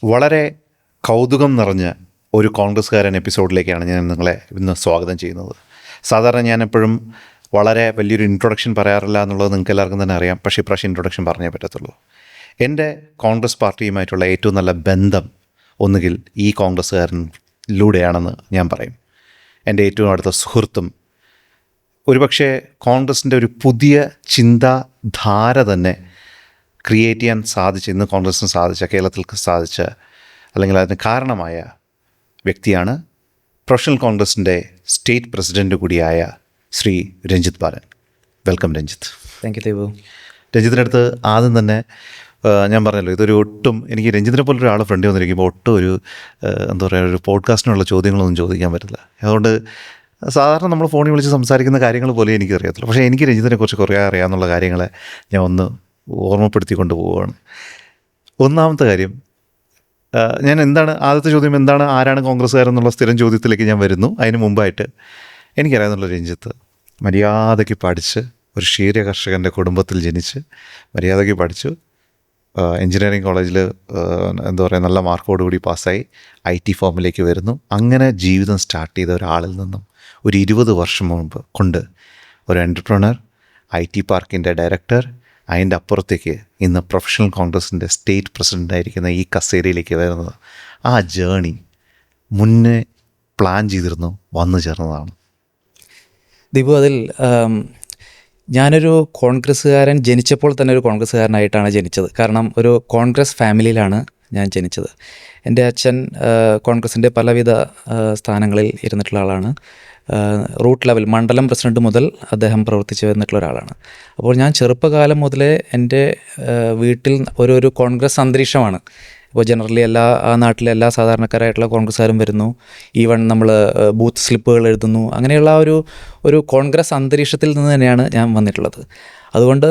വളരെ കൗതുകം നിറഞ്ഞ ഒരു കോൺഗ്രസ്സുകാരൻ എപ്പിസോഡിലേക്കാണ് ഞാൻ നിങ്ങളെ ഇന്ന് സ്വാഗതം ചെയ്യുന്നത്. സാധാരണ ഞാൻ എപ്പോഴും വളരെ വലിയൊരു ഇൻട്രൊഡക്ഷൻ പറയാറില്ല എന്നുള്ളത് നിങ്ങൾക്ക് എല്ലാവർക്കും തന്നെ അറിയാം. പക്ഷേ ഇപ്രാവശ്യം ഇൻട്രൊഡക്ഷൻ പറഞ്ഞേ പറ്റത്തുള്ളൂ. എൻ്റെ കോൺഗ്രസ് പാർട്ടിയുമായിട്ടുള്ള ഏറ്റവും നല്ല ബന്ധം ഒന്നുകിൽ ഈ കോൺഗ്രസ്സുകാരനിലൂടെയാണെന്ന് ഞാൻ പറയും. എൻ്റെ ഏറ്റവും അടുത്ത സുഹൃത്തും ഒരുപക്ഷെ കോൺഗ്രസിൻ്റെ ഒരു പുതിയ ചിന്താധാര തന്നെ ക്രിയേറ്റ് ചെയ്യാൻ സാധിച്ച, ഇന്ന് കോൺഗ്രസ്സിന് സാധിച്ച, കേരളത്തിൽ സാധിച്ച, അല്ലെങ്കിൽ അതിന് കാരണമായ വ്യക്തിയാണ് പ്രൊഫഷണൽ കോൺഗ്രസിൻ്റെ സ്റ്റേറ്റ് പ്രസിഡൻ്റ് കൂടിയായ Shri Ranjith Balan. Welcome Ranjith. Thank you Devu. രഞ്ജിത്തിനടുത്ത് ആദ്യം തന്നെ ഞാൻ പറഞ്ഞല്ലോ, ഇതൊരു ഒട്ടും എനിക്ക് രഞ്ജിത്തിനെ പോലൊരു ആൾ ഫ്രണ്ട് വന്നിരിക്കുമ്പോൾ ഒട്ടും ഒരു എന്താ പറയുക, ഒരു പോഡ്കാസ്റ്റിനുള്ള ചോദ്യങ്ങളൊന്നും ചോദിക്കാൻ പറ്റില്ല. അതുകൊണ്ട് സാധാരണ നമ്മൾ ഫോണിൽ വിളിച്ച് സംസാരിക്കുന്ന കാര്യങ്ങൾ പോലും എനിക്കറിയത്തില്ല. പക്ഷേ എനിക്ക് രഞ്ജിത്തിനെക്കുറിച്ച് കുറേ അറിയാമെന്നുള്ള കാര്യങ്ങളെ ഞാൻ ഒന്ന് ഓർമ്മപ്പെടുത്തിക്കൊണ്ട് പോവുകയാണ്. ഒന്നാമത്തെ കാര്യം, ഞാൻ ആദ്യത്തെ ചോദ്യം എന്താണ്, ആരാണ് കോൺഗ്രസ്സുകാരെന്നുള്ള സ്ഥിരം ചോദ്യത്തിലേക്ക് ഞാൻ വരുന്നു. അതിന് മുമ്പായിട്ട് എനിക്കറിയാമെന്നുള്ള രഞ്ജിത്ത് മര്യാദയ്ക്ക് പഠിച്ച് ഒരു ക്ഷീര കർഷകൻ്റെ കുടുംബത്തിൽ ജനിച്ച് മര്യാദയ്ക്ക് പഠിച്ചു, എൻജിനീയറിംഗ് കോളേജിൽ എന്താ പറയുക നല്ല മാർക്കോടുകൂടി പാസ്സായി IT ഫോമിലേക്ക് വരുന്നു. അങ്ങനെ ജീവിതം സ്റ്റാർട്ട് ചെയ്ത ഒരാളിൽ നിന്നും ഒരു 20 വർഷം മുമ്പ് കൊണ്ട് ഒരു എൻ്റർപ്രണർ, IT പാർക്കിൻ്റെ ഡയറക്ടർ, അതിൻ്റെ അപ്പുറത്തേക്ക് ഇന്ന് പ്രൊഫഷണൽ കോൺഗ്രസിൻ്റെ സ്റ്റേറ്റ് പ്രസിഡൻ്റായിരിക്കുന്ന ഈ കസേരയിലേക്ക് വരുന്നത്, ആ ജേണി മുന്നേ പ്ലാൻ ചെയ്തിരുന്നു വന്നു ചേർന്നതാണ്? ദീപു, അതിൽ ഞാനൊരു കോൺഗ്രസ്സുകാരൻ ജനിച്ചപ്പോൾ തന്നെ ഒരു കോൺഗ്രസ്സുകാരനായിട്ടാണ് ജനിച്ചത്. കാരണം ഒരു കോൺഗ്രസ് ഫാമിലിയിലാണ് ഞാൻ ജനിച്ചത്. എൻ്റെ അച്ഛൻ കോൺഗ്രസിൻ്റെ പലവിധ സ്ഥാനങ്ങളിൽ ഇരുന്നിട്ടുള്ള ആളാണ്. റൂട്ട് ലെവൽ മണ്ഡലം പ്രസിഡന്റ് മുതൽ അദ്ദേഹം പ്രവർത്തിച്ചു വന്നിട്ടുള്ള ഒരാളാണ്. അപ്പോൾ ഞാൻ ചെറുപ്പകാലം മുതലേ എൻ്റെ വീട്ടിൽ ഒരു കോൺഗ്രസ് അന്തരീക്ഷമാണ്. ഇപ്പോൾ ജനറലി ആ നാട്ടിലെ എല്ലാ സാധാരണക്കാരായിട്ടുള്ള കോൺഗ്രസ്സുകാരും വരുന്നു. ഈവൻ നമ്മൾ ബൂത്ത് സ്ലിപ്പുകൾ എഴുതുന്നു. അങ്ങനെയുള്ള ഒരു കോൺഗ്രസ് അന്തരീക്ഷത്തിൽ നിന്ന് തന്നെയാണ് ഞാൻ വന്നിട്ടുള്ളത്. അതുകൊണ്ട്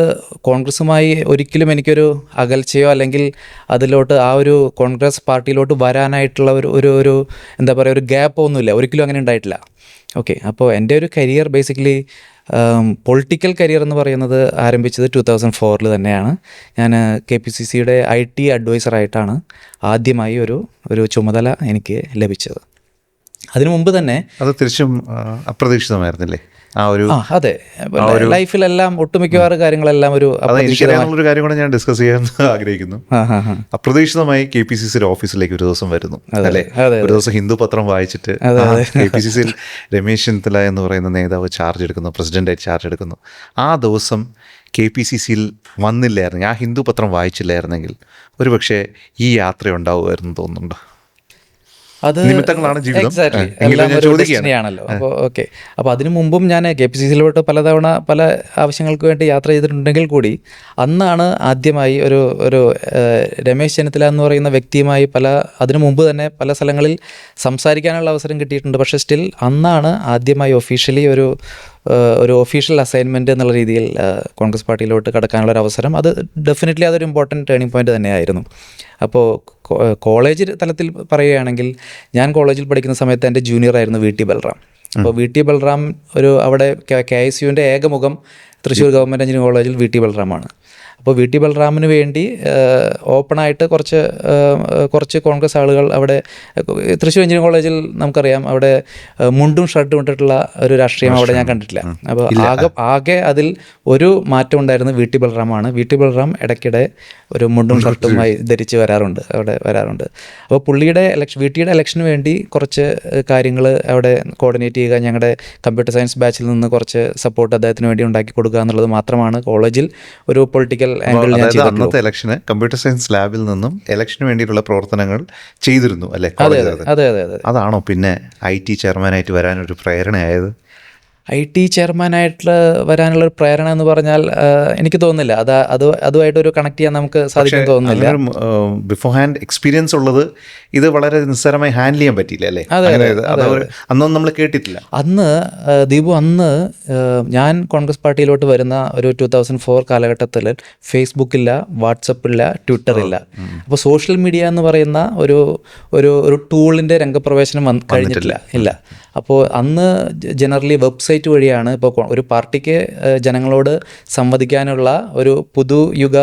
കോൺഗ്രസ്സുമായി ഒരിക്കലും എനിക്കൊരു അകൽച്ചയോ അല്ലെങ്കിൽ അതിലോട്ട് ആ ഒരു കോൺഗ്രസ് പാർട്ടിയിലോട്ട് വരാനായിട്ടുള്ള ഒരു എന്താ പറയുക, ഒരു ഗ്യാപ്പോ ഒന്നുമില്ല. ഒരിക്കലും അങ്ങനെ ഉണ്ടായിട്ടില്ല. ഓക്കെ, അപ്പോൾ എൻ്റെ ഒരു കരിയർ ബേസിക്കലി പൊളിറ്റിക്കൽ കരിയർ എന്ന് പറയുന്നത് ആരംഭിച്ചത് 2004 തന്നെയാണ്. ഞാൻ KPCCയുടെ IT അഡ്വൈസറായിട്ടാണ് ആദ്യമായി ഒരു ചുമതല എനിക്ക് ലഭിച്ചത്. അതിനു മുമ്പ് തന്നെ അത് തിരിച്ചും അപ്രതീക്ഷിതമായിരുന്നില്ലേ? അതെ, ലൈഫിലെല്ലാം ഒട്ടുമിക്കവാറും കാര്യങ്ങളെല്ലാം എനിക്കറിയാവുന്നൊരു കാര്യം കൂടെ ഞാൻ ഡിസ്കസ് ചെയ്യാൻ ആഗ്രഹിക്കുന്നു. അപ്രതീക്ഷിതമായി KPCCയുടെ ഓഫീസിലേക്ക് ഒരു ദിവസം വരുന്നു, അല്ലേ? ഒരു ദിവസം ഹിന്ദു പത്രം വായിച്ചിട്ട് KPCCയിൽ രമേശ് ചെന്നിത്തല എന്ന് പറയുന്ന നേതാവ് ചാർജ് എടുക്കുന്നു, പ്രസിഡന്റായിട്ട് ചാർജ് എടുക്കുന്നു. ആ ദിവസം KPCCയിൽ വന്നില്ലായിരുന്നു, ആ ഹിന്ദു പത്രം വായിച്ചില്ലായിരുന്നെങ്കിൽ ഒരുപക്ഷെ ഈ യാത്ര ഉണ്ടാവുമായിരുന്നു തോന്നുന്നുണ്ടോ? അത് എക്സാക്ട്ലി എല്ലാം ഒരു ഡെസ്റ്റിനിയാണല്ലോ. അപ്പോൾ ഓക്കെ, അപ്പോൾ അതിനു മുമ്പും ഞാൻ KPCCയിലോട്ട് പലതവണ പല ആവശ്യങ്ങൾക്ക് വേണ്ടി യാത്ര ചെയ്തിട്ടുണ്ടെങ്കിൽ കൂടി അന്നാണ് ആദ്യമായി ഒരു രമേശ് ചെന്നിത്തല എന്ന് പറയുന്ന വ്യക്തിയുമായി അതിനു മുമ്പ് തന്നെ പല സ്ഥലങ്ങളിൽ സംസാരിക്കാനുള്ള അവസരം കിട്ടിയിട്ടുണ്ട്. പക്ഷേ സ്റ്റിൽ അന്നാണ് ആദ്യമായി ഒഫീഷ്യലി ഒരു ഒഫീഷ്യൽ അസൈൻമെൻറ്റ് എന്നുള്ള രീതിയിൽ കോൺഗ്രസ് പാർട്ടിയിലോട്ട് കടക്കാനുള്ള ഒരു അവസരം. അത് ഡെഫിനറ്റ്ലി അതൊരു ഇമ്പോർട്ടൻറ്റ് ടേണിംഗ് പോയിൻ്റ് തന്നെയായിരുന്നു. അപ്പോൾ കോളേജ് തലത്തിൽ പറയുകയാണെങ്കിൽ, ഞാൻ കോളേജിൽ പഠിക്കുന്ന സമയത്ത് എൻ്റെ ജൂനിയറായിരുന്നു VT ബൽറാം. അപ്പോൾ VT ബൽറാം അവിടെ KICUവിൻ്റെ ഏകമുഖം തൃശ്ശൂർ ഗവൺമെൻറ് എഞ്ചിനീയറിംഗ് കോളേജിൽ VT ബൽറാമാണ്. അപ്പോൾ VT ബൽറാമിന് വേണ്ടി ഓപ്പണായിട്ട് കുറച്ച് കോൺഗ്രസ് ആളുകൾ അവിടെ തൃശ്ശൂർ എഞ്ചിനീയറിംഗ് കോളേജിൽ നമുക്കറിയാം, അവിടെ മുണ്ടും ഷർട്ടും ഇട്ടിട്ടുള്ള ഒരു രാഷ്ട്രീയം അവിടെ ഞാൻ കണ്ടിട്ടില്ല. അപ്പോൾ ആകെ അതിൽ ഒരു മാറ്റം ഉണ്ടായിരുന്നത് VT ബൽറാമാണ്. VT ബൽറാം ഇടയ്ക്കിടെ ഒരു മുണ്ടും ഷർട്ടുമായി ധരിച്ച് വരാറുണ്ട്. അപ്പോൾ VTയുടെ ഇലക്ഷന് വേണ്ടി കുറച്ച് കാര്യങ്ങൾ അവിടെ കോർഡിനേറ്റ് ചെയ്യുക, ഞങ്ങളുടെ കമ്പ്യൂട്ടർ സയൻസ് ബാച്ചിൽ നിന്ന് കുറച്ച് സപ്പോർട്ട് അദ്ദേഹത്തിന് വേണ്ടി ഉണ്ടാക്കി കൊടുക്കുക എന്നുള്ളത് മാത്രമാണ് കോളേജിൽ ഒരു പൊളിറ്റിക്കൽ ആംഗിൾ ഞാൻ ചെയ്തിട്ടുള്ളത്. അന്നത്തെ ഇലക്ഷന് കമ്പ്യൂട്ടർ സയൻസ് ലാബിൽ നിന്നും ഇലക്ഷന് വേണ്ടിയിട്ടുള്ള പ്രവർത്തനങ്ങൾ ചെയ്തിരുന്നു, അല്ലേ? അതെ. അതാണോ പിന്നെ IT ചെയർമാനായിട്ട് വരാനൊരു പ്രേരണയായത്? IT ചെയർമാനായിട്ട് വരാനുള്ളൊരു പ്രേരണ എന്ന് പറഞ്ഞാൽ എനിക്ക് തോന്നുന്നില്ല അതുമായിട്ടൊരു കണക്ട് ചെയ്യാൻ നമുക്ക് സാധിക്കും തോന്നുന്നില്ല. ബിഫോർ ഹാൻഡ് എക്സ്പീരിയൻസ് ഉള്ളത് ഇത് വളരെ നിസ്സാരമായി ഹാൻഡിൽ ചെയ്യാൻ പറ്റിയില്ല, അല്ലേ? അന്നൊന്നും നമ്മൾ കേട്ടിട്ടില്ല. ദീപു, ഞാൻ കോൺഗ്രസ് പാർട്ടിയിലോട്ട് വരുന്ന ഒരു 2004 കാലഘട്ടത്തിൽ ഫേസ്ബുക്കില്ല, വാട്സപ്പില്ല, ട്വിറ്ററില്ല. അപ്പോൾ സോഷ്യൽ മീഡിയ എന്ന് പറയുന്ന ഒരു ടൂളിൻ്റെ രംഗപ്രവേശനം കഴിഞ്ഞിട്ടില്ല. അപ്പോൾ അന്ന് ജനറലി വെബ്സൈറ്റ് വെബ്സൈറ്റ് വഴിയാണ് ഇപ്പോൾ ഒരു പാർട്ടിക്ക് ജനങ്ങളോട് സംവദിക്കാനുള്ള ഒരു പുതുയുഗ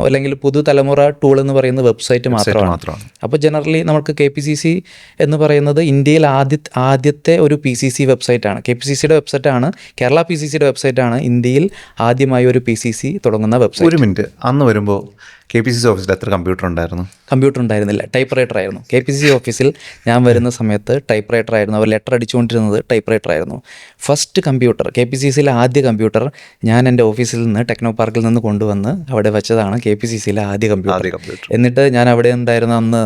അല്ലെങ്കിൽ പുതുതലമുറ ടൂൾ എന്ന് പറയുന്നത് വെബ്സൈറ്റ് മാത്രമാണ്. അപ്പോൾ ജനറലി നമുക്ക് KPCC എന്ന് പറയുന്നത് ഇന്ത്യയിൽ ആദ്യത്തെ ഒരു PCC വെബ്സൈറ്റാണ്. KPCCയുടെ വെബ്സൈറ്റാണ്, കേരള PCCയുടെ വെബ്സൈറ്റാണ് ഇന്ത്യയിൽ ആദ്യമായി ഒരു PCC തുടങ്ങുന്ന വെബ്സൈറ്റ്. ഒരു മിനിറ്റ്, അന്ന് വരുമ്പോൾ KPCC ഓഫീസിൽ എത്ര കമ്പ്യൂട്ടർ ഉണ്ടായിരുന്നു? കമ്പ്യൂട്ടർ ഉണ്ടായിരുന്നില്ല, ടൈപ്പ് റൈറ്റർ ആയിരുന്നു. KPCC ഓഫീസിൽ ഞാൻ വരുന്ന സമയത്ത് ടൈപ്പ് റൈറ്റർ ആയിരുന്നു. അവർ ലെറ്റർ അടിച്ചുകൊണ്ടിരുന്നത് ടൈപ്പ് റൈറ്റർ ആയിരുന്നു. ഫസ്റ്റ് കമ്പ്യൂട്ടർ, KPCCയിലെ ആദ്യ കമ്പ്യൂട്ടർ ഞാൻ എൻ്റെ ഓഫീസിൽ നിന്ന് ടെക്നോ പാർക്കിൽ നിന്ന് കൊണ്ടുവന്ന് അവിടെ വെച്ചതാണ് KPCCയിലെ ആദ്യ കമ്പ്യൂട്ടർ. എന്നിട്ട് ഞാൻ അവിടെ ഉണ്ടായിരുന്ന അന്ന്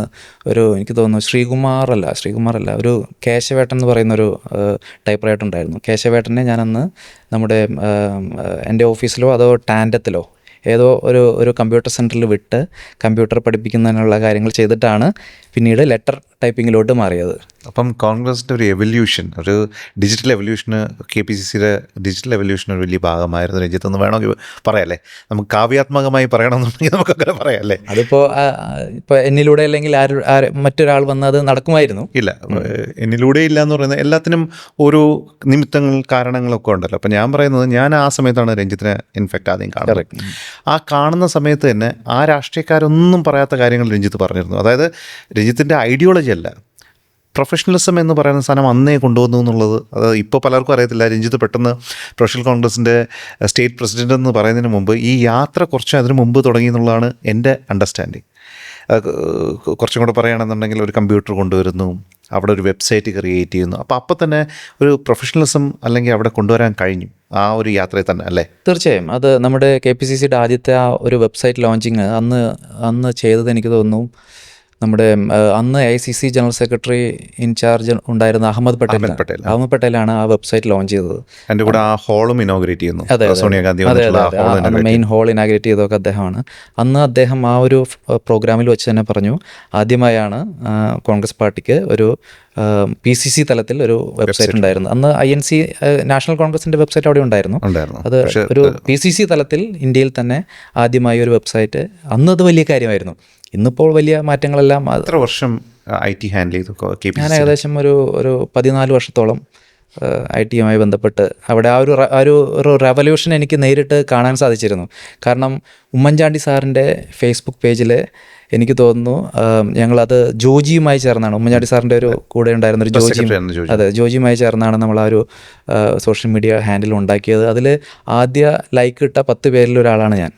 എനിക്ക് തോന്നുന്നു ശ്രീകുമാറല്ല ഒരു കേശവേട്ടൻ എന്ന് പറയുന്നൊരു ടൈപ്പ് റൈറ്റർ ഉണ്ടായിരുന്നു. കേശവേട്ടനെ ഞാനന്ന് നമ്മുടെ എൻ്റെ ഓഫീസിലോ അതോ ടാൻഡത്തിലോ ഏതോ ഒരു കമ്പ്യൂട്ടർ സെൻറ്ററിൽ വിട്ട് കമ്പ്യൂട്ടർ പഠിപ്പിക്കുന്നതിനുള്ള കാര്യങ്ങൾ ചെയ്തിട്ടാണ് പിന്നീട് ലെറ്റർ ടൈപ്പിങ്ങിലോട്ട് മാറിയത്. അപ്പം കോൺഗ്രസിൻ്റെ ഒരു എവല്യൂഷൻ, ഒരു ഡിജിറ്റൽ എവല്യൂഷന് KPCCയുടെ ഡിജിറ്റൽ എവല്യൂഷൻ ഒരു വലിയ ഭാഗമായിരുന്നു രഞ്ജിത്തെന്ന് വേണമെങ്കിൽ പറയാമല്ലേ? നമുക്ക് കാവ്യാത്മകമായി പറയണമെന്നുണ്ടെങ്കിൽ നമുക്കങ്ങനെ പറയാമല്ലേ? അതിപ്പോൾ എന്നിലൂടെ അല്ലെങ്കിൽ മറ്റൊരാൾ വന്ന് അത് നടക്കുമായിരുന്നു. ഇല്ല, എന്നിലൂടെ ഇല്ല എന്ന് പറയുന്നത് എല്ലാത്തിനും ഓരോ നിമിത്തങ്ങൾ കാരണങ്ങളൊക്കെ ഉണ്ടല്ലോ. അപ്പം ഞാൻ പറയുന്നത്, ഞാൻ ആ സമയത്താണ് രഞ്ജിത്തിനെ ഇൻഫാക്റ്റ് ആദ്യം കാണുന്നത്. ആ കാണുന്ന സമയത്ത് തന്നെ ആ രാഷ്ട്രീയക്കാരൊന്നും പറയാത്ത കാര്യങ്ങൾ രഞ്ജിത്ത് പറഞ്ഞിരുന്നു. അതായത് രഞ്ജിത്തിൻ്റെ ഐഡിയോളജി അല്ല, പ്രൊഫഷണലിസം എന്ന് പറയുന്ന സാധനം അന്നേ കൊണ്ടുവന്നു എന്നുള്ളത്. അത് ഇപ്പോൾ പലർക്കും അറിയത്തില്ല. രഞ്ജിത്ത് പെട്ടെന്ന് പ്രൊഫഷണൽ കോൺഗ്രസിൻ്റെ സ്റ്റേറ്റ് പ്രസിഡൻ്റ് എന്ന് പറയുന്നതിന് മുമ്പ് ഈ യാത്ര കുറച്ച് അതിന് മുമ്പ് തുടങ്ങി എന്നുള്ളതാണ് എൻ്റെ അണ്ടർസ്റ്റാൻഡിങ്. കുറച്ചും കൂടെ പറയുകയാണെന്നുണ്ടെങ്കിൽ ഒരു കമ്പ്യൂട്ടർ കൊണ്ടുവരുന്നു, അവിടെ ഒരു വെബ്സൈറ്റ് ക്രിയേറ്റ് ചെയ്യുന്നു. അപ്പോൾ തന്നെ ഒരു പ്രൊഫഷണലിസം അല്ലെങ്കിൽ അവിടെ കൊണ്ടുവരാൻ കഴിഞ്ഞു ആ ഒരു യാത്രയിൽ തന്നെ, അല്ലേ? തീർച്ചയായും. അത് നമ്മുടെ KPCCയുടെ ആദ്യത്തെ ആ ഒരു വെബ്സൈറ്റ് ലോഞ്ചിങ് അന്ന് ചെയ്തത് എനിക്ക് തോന്നുന്നു നമ്മുടെ അന്ന് ICC ജനറൽ സെക്രട്ടറി ഇൻചാർജ് ഉണ്ടായിരുന്ന അഹമ്മദ് പട്ടേലാണ് ആ വെബ്സൈറ്റ് ലോഞ്ച് ചെയ്തത്. അതിൻ്റെ കൂടെ ആ ഹോളും ഇനോഗ്രേറ്റ് ചെയ്യുന്നു. മെയിൻ ഹോൾ ഇനാഗ്രേറ്റ് ചെയ്തതൊക്കെ അദ്ദേഹമാണ്. അന്ന് അദ്ദേഹം ആ ഒരു പ്രോഗ്രാമിൽ വെച്ച് തന്നെ പറഞ്ഞു, ആദ്യമായാണ് കോൺഗ്രസ് പാർട്ടിക്ക് ഒരു PCC തലത്തിൽ ഒരു വെബ്സൈറ്റ് ഉണ്ടായിരുന്നു. അന്ന് INC നാഷണൽ കോൺഗ്രസിൻ്റെ വെബ്സൈറ്റ് അവിടെ ഉണ്ടായിരുന്നു. അത് ഒരു PCC തലത്തിൽ ഇന്ത്യയിൽ തന്നെ ആദ്യമായി ഒരു വെബ്സൈറ്റ്. അന്ന് അത് വലിയ കാര്യമായിരുന്നു. ഇന്നിപ്പോൾ വലിയ മാറ്റങ്ങളെല്ലാം. എത്ര വർഷം IT ഹാൻഡിൽ ചെയ്തു? ഞാൻ ഏകദേശം ഒരു 14 വർഷത്തോളം IT-യുമായി ബന്ധപ്പെട്ട് അവിടെ ആ ഒരു റെവല്യൂഷൻ എനിക്ക് നേരിട്ട് കാണാൻ സാധിച്ചിരുന്നു. കാരണം ഉമ്മൻചാണ്ടി സാറിൻ്റെ ഫേസ്ബുക്ക് പേജിൽ എനിക്ക് തോന്നുന്നു ഞങ്ങളത് ജോജിയുമായി ചേർന്നാണ്, ഉമ്മൻചാണ്ടി സാറിൻ്റെ ഒരു കൂടെ ഉണ്ടായിരുന്ന ഒരു ജോജിയുമായി ചേർന്നാണ് നമ്മൾ ആ ഒരു സോഷ്യൽ മീഡിയ ഹാൻഡിൽ ഉണ്ടാക്കിയത്. അതിൽ ആദ്യ ലൈക്ക് ഇട്ട 10 പേരിൽ ഒരാളാണ് ഞാൻ.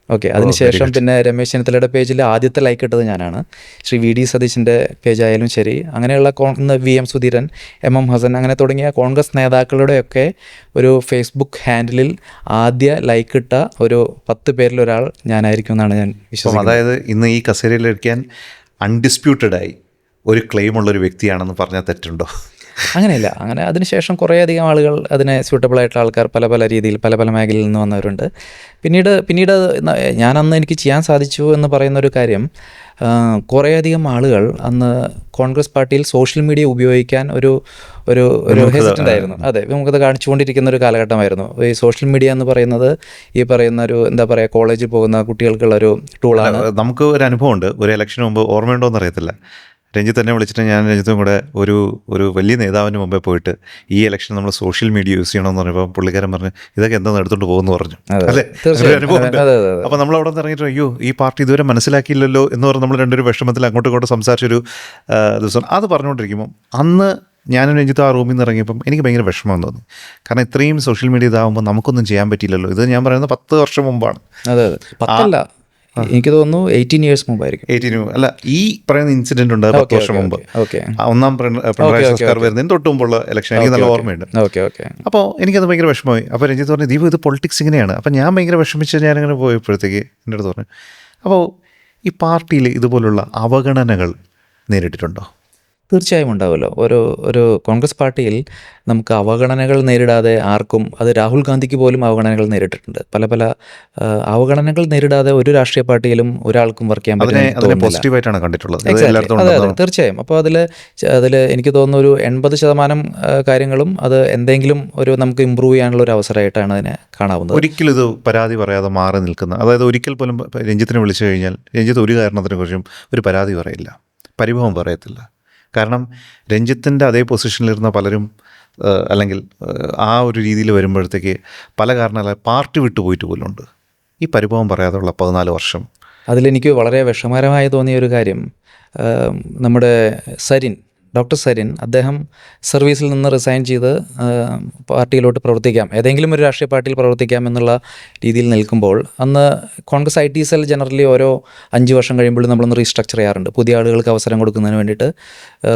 ഓക്കെ, അതിനുശേഷം പിന്നെ രമേശ് ചെന്നിത്തലയുടെ പേജിൽ ആദ്യത്തെ ലൈക്ക് ഇട്ടത് ഞാനാണ്. ശ്രീ VD സതീശിൻ്റെ പേജായാലും ശരി, അങ്ങനെയുള്ള VM സുധീരൻ, MM ഹസൻ, അങ്ങനെ തുടങ്ങിയ കോൺഗ്രസ് നേതാക്കളുടെയൊക്കെ ഒരു ഫേസ്ബുക്ക് ഹാൻഡിലിൽ ആദ്യ ലൈക്ക് ഇട്ട ഒരു 10 പേരിൽ ഒരാൾ ഞാനായിരിക്കും എന്നാണ് ഞാൻ വിശ്വസിക്കുന്നത്. അതായത് ഇന്ന് ഈ കസേരയിലിരിക്കാൻ അൺഡിസ്പ്യൂട്ടഡായി ഒരു ക്ലെയിമുള്ളൊരു വ്യക്തിയാണെന്ന് പറഞ്ഞാൽ തെറ്റുണ്ടോ? അങ്ങനെയില്ല. അങ്ങനെ അതിനുശേഷം കുറേയധികം ആളുകൾ, അതിനെ സ്യൂട്ടബിളായിട്ടുള്ള ആൾക്കാർ പല രീതിയിൽ പല മേഖലയിൽ നിന്ന് വന്നവരുണ്ട്. പിന്നീട് ഞാനന്ന് എനിക്ക് ചെയ്യാൻ സാധിച്ചു എന്ന് പറയുന്നൊരു കാര്യം, കുറേയധികം ആളുകൾ അന്ന് കോൺഗ്രസ് പാർട്ടിയിൽ സോഷ്യൽ മീഡിയ ഉപയോഗിക്കാൻ ഒരു ഹെസിറ്റൻ്റ് ആയിരുന്നു. അതെ, വിമുഖത കാണിച്ചുകൊണ്ടിരിക്കുന്ന ഒരു കാലഘട്ടമായിരുന്നു. ഈ സോഷ്യൽ മീഡിയ എന്ന് പറയുന്നത് ഈ പറയുന്ന ഒരു എന്താ പറയുക, കോളേജിൽ പോകുന്ന കുട്ടികൾക്കുള്ളൊരു ടൂളാണ്. നമുക്ക് ഒരു അനുഭവമുണ്ട്. ഒരു ഇലക്ഷന് മുമ്പ്, ഓർമ്മയുണ്ടോയെന്ന് അറിയത്തില്ല, രഞ്ജിത്ത് തന്നെ വിളിച്ചിട്ട് ഞാൻ രഞ്ജിത്തും കൂടെ ഒരു വലിയ നേതാവിന് മുമ്പേ പോയിട്ട് ഈ ഇലക്ഷൻ നമ്മൾ സോഷ്യൽ മീഡിയ യൂസ് ചെയ്യണമെന്ന് പറഞ്ഞപ്പോൾ പുള്ളിക്കാരൻ പറഞ്ഞു ഇതൊക്കെ എന്താണെന്ന് എടുത്തോണ്ട് പോകുമെന്ന് പറഞ്ഞു. അല്ലേ? അപ്പോൾ നമ്മൾ അവിടെ നിന്ന് ഇറങ്ങിയിട്ട് അയ്യോ ഈ പാർട്ടി ഇതുവരെ മനസ്സിലാക്കിയില്ലല്ലോ എന്ന് പറഞ്ഞ് നമ്മൾ രണ്ടൊരു വിഷമത്തിൽ അങ്ങോട്ടും ഇങ്ങോട്ടും സംസാരിച്ചൊരു ദിവസം അത് പറഞ്ഞുകൊണ്ടിരിക്കുമ്പം അന്ന് ഞാനും രഞ്ജിത്ത് ആ റൂമിൽ നിന്ന് ഇറങ്ങിയപ്പം എനിക്ക് ഭയങ്കര വിഷമം തോന്നി. കാരണം ഇത്രയും സോഷ്യൽ മീഡിയ ഇതാകുമ്പോൾ നമുക്കൊന്നും ചെയ്യാൻ പറ്റില്ലല്ലോ. ഇത് ഞാൻ പറയുന്നത് 10 വർഷം മുമ്പാണ്. എനിക്ക് തോന്നുന്നു 18 years മുമ്പായിരിക്കും. 18 അല്ല, ഈ പറയുന്ന ഇൻസിഡന്റ് ഉണ്ട് 10 വർഷം മുമ്പ്. ഒന്നാം പിണറായി സർക്കാർ വരുന്നതിന് തൊട്ട് മുമ്പുള്ള ഇലക്ഷൻ എനിക്ക് നല്ല ഓർമ്മയുണ്ട്. അപ്പോൾ എനിക്കത് ഭയങ്കര വിഷമമായി. അപ്പോൾ രഞ്ജിത്ത് പറഞ്ഞു ദീപു ഇത് പൊളിറ്റിക്സ് ഇങ്ങനെയാണ്. അപ്പോൾ ഞാൻ ഭയങ്കര വിഷമിച്ച് ഞാനിങ്ങനെ പോയപ്പോഴത്തേക്ക് എൻ്റെ അടുത്ത് പറഞ്ഞു, അപ്പോൾ ഈ പാർട്ടിയിൽ ഇതുപോലുള്ള അവഗണനകൾ നേരിട്ടിട്ടുണ്ടോ? തീർച്ചയായും ഉണ്ടാവുമല്ലോ. ഒരു കോൺഗ്രസ് പാർട്ടിയിൽ നമുക്ക് അവഗണനകൾ നേരിടാതെ ആർക്കും, അത് രാഹുൽ ഗാന്ധിക്ക് പോലും അവഗണനകൾ നേരിട്ടിട്ടുണ്ട്. പല അവഗണനകൾ നേരിടാതെ ഒരു രാഷ്ട്രീയ പാർട്ടിയിലും ഒരാൾക്കും വർക്ക് ചെയ്യാൻ പോസിറ്റീവായിട്ടാണ് കണ്ടിട്ടുള്ളത്. അതെ, തീർച്ചയായും. അപ്പോൾ അതിൽ എനിക്ക് തോന്നുന്നു ഒരു 80% കാര്യങ്ങളും അത് എന്തെങ്കിലും നമുക്ക് ഇമ്പ്രൂവ് ചെയ്യാനുള്ള ഒരു അവസരമായിട്ടാണ് അതിനെ കാണാവുന്നത്. ഒരിക്കലും ഇത് പരാതി പറയാതെ മാറി നിൽക്കുന്ന, അതായത് ഒരിക്കൽ പോലും രഞ്ജിത്തിനെ വിളിച്ചു കഴിഞ്ഞാൽ രഞ്ജിത്ത് ഒരു കാരണത്തിനെ കുറിച്ചും ഒരു പരാതി പറയില്ല, പരിഭവം പറയത്തില്ല. കാരണം രഞ്ജിത്തിൻ്റെ അതേ പൊസിഷനിലിരുന്ന പലരും അല്ലെങ്കിൽ ആ ഒരു രീതിയിൽ വരുമ്പോഴത്തേക്ക് പല കാരണങ്ങളാൽ പാർട്ടി വിട്ടു പോയിട്ട് പോലുണ്ട്. ഈ പരിഭവം പറയാതുള്ള 14 വർഷം. അതിലെനിക്ക് വളരെ വിഷമകരമായി തോന്നിയ ഒരു കാര്യം, നമ്മുടെ ഡോക്ടർ സരിൻ, അദ്ദേഹം സർവീസിൽ നിന്ന് റിസൈൻ ചെയ്ത് പാർട്ടിയിലോട്ട് പ്രവർത്തിക്കാം, ഏതെങ്കിലും ഒരു രാഷ്ട്രീയ പാർട്ടിയിൽ പ്രവർത്തിക്കാം എന്നുള്ള രീതിയിൽ നിൽക്കുമ്പോൾ, അന്ന് കോൺഗ്രസ് IT സെൽ ജനറലി ഓരോ 5 വർഷം കഴിയുമ്പോഴും നമ്മളൊന്ന് റീസ്ട്രക്ചർ ചെയ്യാറുണ്ട്, പുതിയ ആളുകൾക്ക് അവസരം കൊടുക്കുന്നതിന് വേണ്ടിയിട്ട്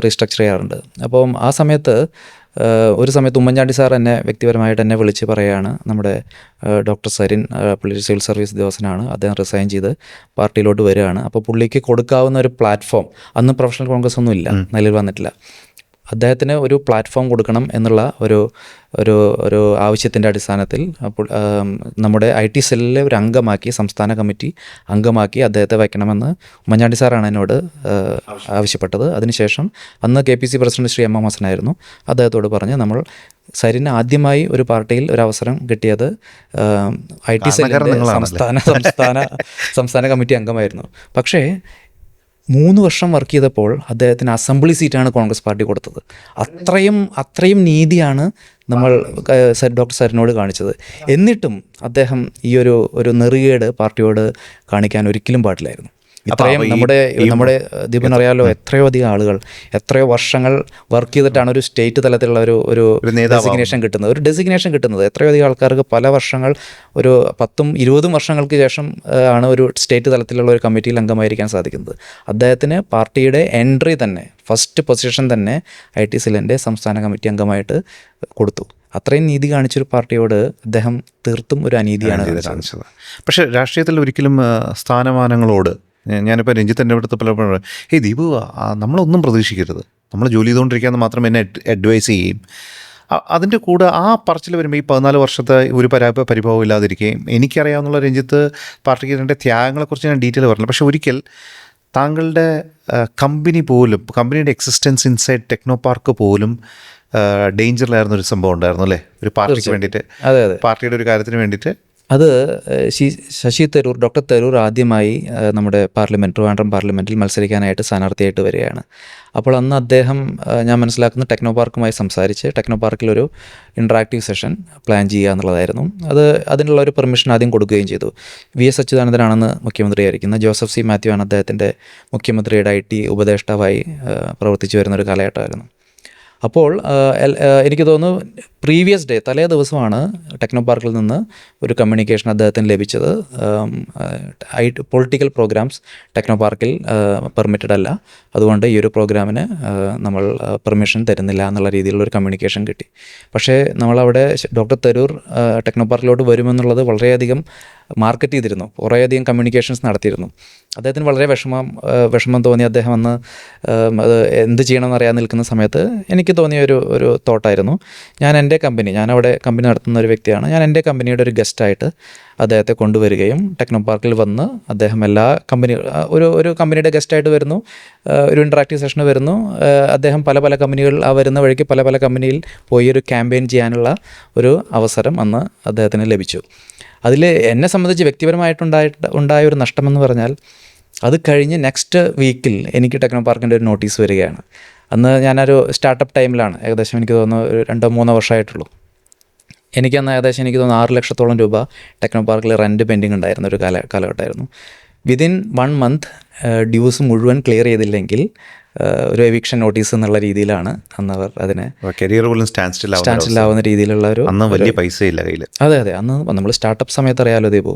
റീസ്ട്രക്ചർ ചെയ്യാറുണ്ട്. അപ്പം ആ സമയത്ത് ഒരു സമയത്ത് ഉമ്മൻചാണ്ടി സാർ എന്നെ വ്യക്തിപരമായിട്ട് എന്നെ വിളിച്ച് പറയുകയാണ്, നമ്മുടെ ഡോക്ടർ സരിൻ പുള്ളി സിവിൽ സർവീസ് ഉദ്യോഗസ്ഥനാണ്, അദ്ദേഹം റിസൈൻ ചെയ്ത് പാർട്ടിയിലോട്ട് വരികയാണ്. അപ്പോൾ പുള്ളിക്ക് കൊടുക്കാവുന്ന ഒരു പ്ലാറ്റ്ഫോം, അന്ന് പ്രൊഫഷണൽ കോൺഗ്രസ് ഒന്നും ഇല്ല, നിലവിൽ വന്നിട്ടില്ല, അദ്ദേഹത്തിന് ഒരു പ്ലാറ്റ്ഫോം കൊടുക്കണം എന്നുള്ള ഒരു ആവശ്യത്തിൻ്റെ അടിസ്ഥാനത്തിൽ നമ്മുടെ IT സെല്ലിലെ ഒരു അംഗമാക്കി, സംസ്ഥാന കമ്മിറ്റി അംഗമാക്കി അദ്ദേഹത്തെ വയ്ക്കണമെന്ന് ഉമ്മൻചാണ്ടി സാറാണ് എന്നോട് ആവശ്യപ്പെട്ടത്. അതിനുശേഷം അന്ന് KPC പ്രസിഡന്റ് ശ്രീ M.M. ഹസനായിരുന്നു, അദ്ദേഹത്തോട് പറഞ്ഞ് നമ്മൾ സരിന് ആദ്യമായി ഒരു പാർട്ടിയിൽ ഒരു അവസരം കിട്ടിയത് IT സെല്ലിൻ്റെ സംസ്ഥാന കമ്മിറ്റി അംഗമായിരുന്നു. പക്ഷേ 3 വർഷം വർക്ക് ചെയ്തപ്പോൾ അദ്ദേഹത്തിന് അസംബ്ലി സീറ്റാണ് കോൺഗ്രസ് പാർട്ടി കൊടുത്തത്. അത്രയും നീതിയാണ് നമ്മൾ ഡോക്ടർ സരിനോട് കാണിച്ചത്. എന്നിട്ടും അദ്ദേഹം ഈ ഒരു നെറുകേട് പാർട്ടിയോട് കാണിക്കാൻ ഒരിക്കലും പാടില്ലായിരുന്നു. ഇത്രയും നമ്മുടെ ദീപൻ അറിയാലോ, എത്രയോ അധികം ആളുകൾ എത്രയോ വർഷങ്ങൾ വർക്ക് ചെയ്തിട്ടാണ് ഒരു സ്റ്റേറ്റ് തലത്തിലുള്ള ഒരു ഡെസിഗ്നേഷൻ കിട്ടുന്നത്. എത്രയോ അധികം ആൾക്കാർക്ക് പല വർഷങ്ങൾ, ഒരു 10-20 വർഷങ്ങൾക്ക് ശേഷം ആണ് ഒരു സ്റ്റേറ്റ് തലത്തിലുള്ള ഒരു കമ്മിറ്റിയിൽ അംഗമായിരിക്കാൻ സാധിക്കുന്നത്. അദ്ദേഹത്തിന് പാർട്ടിയുടെ എൻട്രി തന്നെ, ഫസ്റ്റ് പൊസിഷൻ തന്നെ IT സെല്ലിൻ്റെ സംസ്ഥാന കമ്മിറ്റി അംഗമായിട്ട് കൊടുത്തു. അത്രയും നീതി കാണിച്ചൊരു പാർട്ടിയോട് അദ്ദേഹം തീർത്തും ഒരു അനീതിയാണ് കാണിച്ചത്. പക്ഷേ രാഷ്ട്രീയത്തിൽ ഒരിക്കലും സ്ഥാനമാനങ്ങളോട്, ഞാനിപ്പോൾ രഞ്ജിത്തിൻ്റെ അടുത്ത് പലപ്പോഴും ദീപു നമ്മളൊന്നും പ്രതീക്ഷിക്കരുത്, നമ്മൾ ജോലി ചെയ്തുകൊണ്ടിരിക്കാമെന്ന് മാത്രം എന്നെ അഡ്വൈസ് ചെയ്യും. അതിൻ്റെ കൂടെ ആ പറച്ചിൽ വരുമ്പോൾ ഈ 14 വർഷത്തെ ഒരു പരിഭവം ഇല്ലാതിരിക്കുകയും, എനിക്കറിയാവുന്ന രഞ്ജിത്ത് പാർട്ടിക്ക് ഇതിൻ്റെ ത്യാഗങ്ങളെക്കുറിച്ച് ഞാൻ ഡീറ്റെയിൽ പറഞ്ഞില്ല. പക്ഷേ ഒരിക്കൽ താങ്കളുടെ കമ്പനിയുടെ എക്സിസ്റ്റൻസ് ഇൻസൈഡ് ടെക്നോ പാർക്ക് പോലും ഡേഞ്ചറിലായിരുന്നൊരു സംഭവം ഉണ്ടായിരുന്നു അല്ലേ, ഒരു പാർട്ടിക്ക് വേണ്ടിയിട്ട്, പാർട്ടിയുടെ ഒരു കാര്യത്തിന് വേണ്ടിയിട്ട്. അത് ഡോക്ടർ തരൂർ ആദ്യമായി നമ്മുടെ ട്രിവാൻഡ്രം പാർലമെൻറ്റിൽ മത്സരിക്കാനായിട്ട് സ്ഥാനാർത്ഥിയായിട്ട് വരികയാണ്. അപ്പോൾ അന്ന് അദ്ദേഹം, ഞാൻ മനസ്സിലാക്കുന്ന, ടെക്നോ പാർക്കുമായി സംസാരിച്ച് ടെക്നോ പാർക്കിലൊരു ഇൻട്രാക്റ്റീവ് സെഷൻ പ്ലാൻ ചെയ്യുക എന്നുള്ളതായിരുന്നു. അതിനുള്ള ഒരു പെർമിഷൻ ആദ്യം കൊടുക്കുകയും ചെയ്തു. VS അച്യുതാനന്ദനാണെന്ന് മുഖ്യമന്ത്രിയായിരിക്കുന്നത്, ജോസഫ് C. മാത്യു ആണ് അദ്ദേഹത്തിൻ്റെ മുഖ്യമന്ത്രിയുടെ IT ഉപദേഷ്ടാവായി പ്രവർത്തിച്ചു വരുന്നൊരു കാലഘട്ടമായിരുന്നു. അപ്പോൾ എനിക്ക് തോന്നുന്നു പ്രീവിയസ് ഡേ, തലേ ദിവസമാണ് ടെക്നോ പാർക്കിൽ നിന്ന് ഒരു കമ്മ്യൂണിക്കേഷൻ അദ്ദേഹത്തിന് ലഭിച്ചത്. പൊളിറ്റിക്കൽ പ്രോഗ്രാംസ് ടെക്നോ പാർക്കിൽ പെർമിറ്റഡ് അല്ല, അതുകൊണ്ട് ഈ ഒരു പ്രോഗ്രാമിന് നമ്മൾ പെർമിഷൻ തരുന്നില്ല എന്നുള്ള രീതിയിലുള്ളൊരു കമ്മ്യൂണിക്കേഷൻ കിട്ടി. പക്ഷേ നമ്മളവിടെ ഡോക്ടർ തരൂർ ടെക്നോ പാർക്കിലോട്ട് വരുമെന്നുള്ളത് വളരെയധികം മാർക്കറ്റ് ചെയ്തിരുന്നു, കുറേയധികം കമ്മ്യൂണിക്കേഷൻസ് നടത്തിയിരുന്നു. അദ്ദേഹത്തിന് വളരെ വിഷമം തോന്നി. അദ്ദേഹം അന്ന് അത് എന്ത് ചെയ്യണമെന്ന് അറിയാൻ നിൽക്കുന്ന സമയത്ത് എനിക്ക് തോന്നിയ ഒരു തോട്ടായിരുന്നു, ഞാനവിടെ കമ്പനി നടത്തുന്ന ഒരു വ്യക്തിയാണ്, ഞാൻ എൻ്റെ കമ്പനിയുടെ ഒരു ഗസ്റ്റായിട്ട് അദ്ദേഹത്തെ കൊണ്ടുവരികയും ടെക്നോ പാർക്കിൽ വന്ന് അദ്ദേഹം ഒരു കമ്പനിയുടെ ഗസ്റ്റായിട്ട് വരുന്നു, ഒരു ഇൻട്രാക്റ്റീവ് സെഷന് വരുന്നു. അദ്ദേഹം പല കമ്പനികൾ വരുന്ന വഴിക്ക് പല കമ്പനിയിൽ പോയി ഒരു ക്യാമ്പയിൻ ചെയ്യാനുള്ള ഒരു അവസരം അന്ന് അദ്ദേഹത്തിന് ലഭിച്ചു. അതിൽ എന്നെ സംബന്ധിച്ച് വ്യക്തിപരമായിട്ടുണ്ടായ ഒരു നഷ്ടമെന്ന് പറഞ്ഞാൽ, അത് കഴിഞ്ഞ് നെക്സ്റ്റ് വീക്കിൽ എനിക്ക് ടെക്നോ പാർക്കിൻ്റെ ഒരു നോട്ടീസ് വരികയാണ്. അന്ന് ഞാനൊരു സ്റ്റാർട്ടപ്പ് ടൈമിലാണ്, ഏകദേശം എനിക്ക് തോന്നുന്നു 2-3 വർഷമായിട്ടുള്ളൂ. എനിക്ക് തോന്നുന്നു 6 ലക്ഷത്തോളം രൂപ ടെക്നോ പാർക്കിൽ റെൻറ്റ് പെൻഡിങ് ഉണ്ടായിരുന്ന ഒരു കാലഘട്ടമായിരുന്നു. വിതിൻ 1 മന്ത് ഡ്യൂസ് മുഴുവൻ ക്ലിയർ ചെയ്തില്ലെങ്കിൽ ഒരു എവിക്ഷൻ നോട്ടീസ് എന്നുള്ള രീതിയിലാണ് അന്ന് അവർ അതിനെ കരിയർ പോലും സ്റ്റാൻഡിലാവുന്ന രീതിയിലുള്ള വലിയ പൈസ ഇല്ല കയ്യിൽ. അതെ, അന്ന് നമ്മൾ സ്റ്റാർട്ടപ്പ് സമയത്ത് അറിയാലോ ദീപു,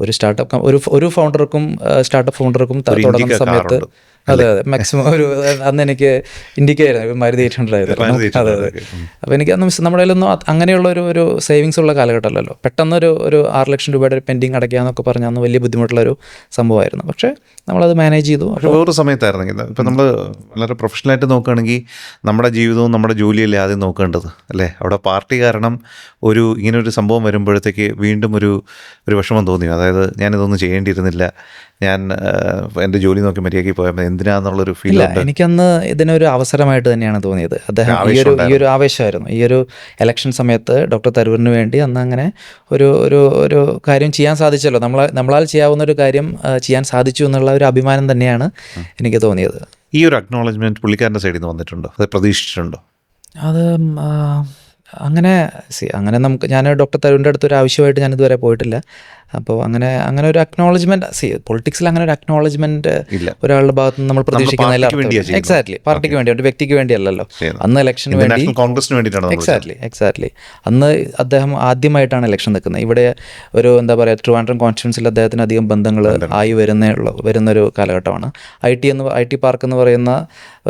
ഒരു സ്റ്റാർട്ടപ്പ് ഫൗണ്ടർക്കും തുടങ്ങുന്ന സമയത്ത് അതെ മാക്സിമം അന്ന് എനിക്ക് ഇൻഡിക്കായിരുന്നു മാരുതി 800 ആയിരുന്നു. അതെ. അപ്പോൾ എനിക്ക് അന്ന് നമ്മുടെ കയ്യിലൊന്നും അങ്ങനെയുള്ള ഒരു സേവിങ്സ് ഉള്ള കാലഘട്ടമല്ലല്ലോ. പെട്ടെന്നൊരു 6 ലക്ഷം രൂപയുടെ ഒരു പെൻഡിങ് അടയ്ക്കുക എന്നൊക്കെ പറഞ്ഞാൽ അന്ന് വലിയ ബുദ്ധിമുട്ടുള്ളൊരു സംഭവമായിരുന്നു. പക്ഷേ നമ്മളത് മാനേജ് ചെയ്തു. പക്ഷേ വേറൊരു സമയത്തായിരുന്നെങ്കിൽ, ഇപ്പം നമ്മൾ വളരെ പ്രൊഫഷണലായിട്ട് നോക്കുകയാണെങ്കിൽ നമ്മുടെ ജീവിതവും നമ്മുടെ ജോലിയല്ലേ ആദ്യം നോക്കേണ്ടത് അല്ലേ. അവിടെ പാർട്ടി കാരണം ഇങ്ങനൊരു സംഭവം വരുമ്പോഴത്തേക്ക് വീണ്ടും ഒരു വിഷമം തോന്നി. അതായത് ഞാനിതൊന്നും ചെയ്യേണ്ടിയിരുന്നില്ല, ഞാൻ എൻ്റെ ജോലി നോക്കി മര്യാദയ്ക്ക് പോയാൽ എന്തിനാന്നുള്ളൊരു ഫീൽ. എനിക്കന്ന് ഇതിനൊരു അവസരമായിട്ട് തന്നെയാണ് തോന്നിയത്. അദ്ദേഹം ഈ ഒരു ആവേശമായിരുന്നു. ഈ ഒരു ഇലക്ഷൻ സമയത്ത് ഡോക്ടർ തരൂരിന് വേണ്ടി അന്ന് അങ്ങനെ ഒരു കാര്യം ചെയ്യാൻ സാധിച്ചല്ലോ, നമ്മളാൽ ചെയ്യാവുന്ന ഒരു കാര്യം ചെയ്യാൻ സാധിച്ചു എന്നുള്ള ഒരു അഭിമാനം തന്നെയാണ് എനിക്ക് തോന്നിയത്. ഈ ഒരു അക്നോളജ്മെൻറ്റ് പുള്ളിക്കാരൻ്റെ സൈഡിൽ നിന്ന് വന്നിട്ടുണ്ടോ, അത് പ്രതീക്ഷിച്ചിട്ടുണ്ടോ? അത് അങ്ങനെ ഞാൻ ഡോക്ടർ തരുണിൻ്റെ അടുത്ത് ഒരു ആവശ്യമായിട്ട് ഞാൻ ഇതുവരെ പോയിട്ടില്ല. അപ്പോൾ അങ്ങനെ ഒരു അക്നോളജ്മെന്റ്, പൊളിറ്റിക്സിൽ അങ്ങനെ ഒരു അക്നോളജ്മെന്റ് ഒരാളുടെ ഭാഗത്ത് നിന്ന് നമ്മൾ പ്രതീക്ഷിക്കുന്നതിൽ എക്സാക്ട്ലി പാർട്ടിക്ക് വേണ്ടി, ഒരു വ്യക്തിക്ക് വേണ്ടിയല്ലല്ലോ. അന്ന് ഇലക്ഷന് വേണ്ടി എക്സാക്ട്ലി അന്ന് അദ്ദേഹം ആദ്യമായിട്ടാണ് ഇലക്ഷൻ നിൽക്കുന്നത്. ഇവിടെ ഒരു എന്താ പറയുക, ട്രിവാൻഡ്രം കോൺസ്റ്റിറ്റ്യുവൻസിൽ അദ്ദേഹത്തിന് അധികം ബന്ധങ്ങൾ ആയി വരുന്നൊരു കാലഘട്ടമാണ്. ഐ ടി പാർക്ക് എന്ന് പറയുന്ന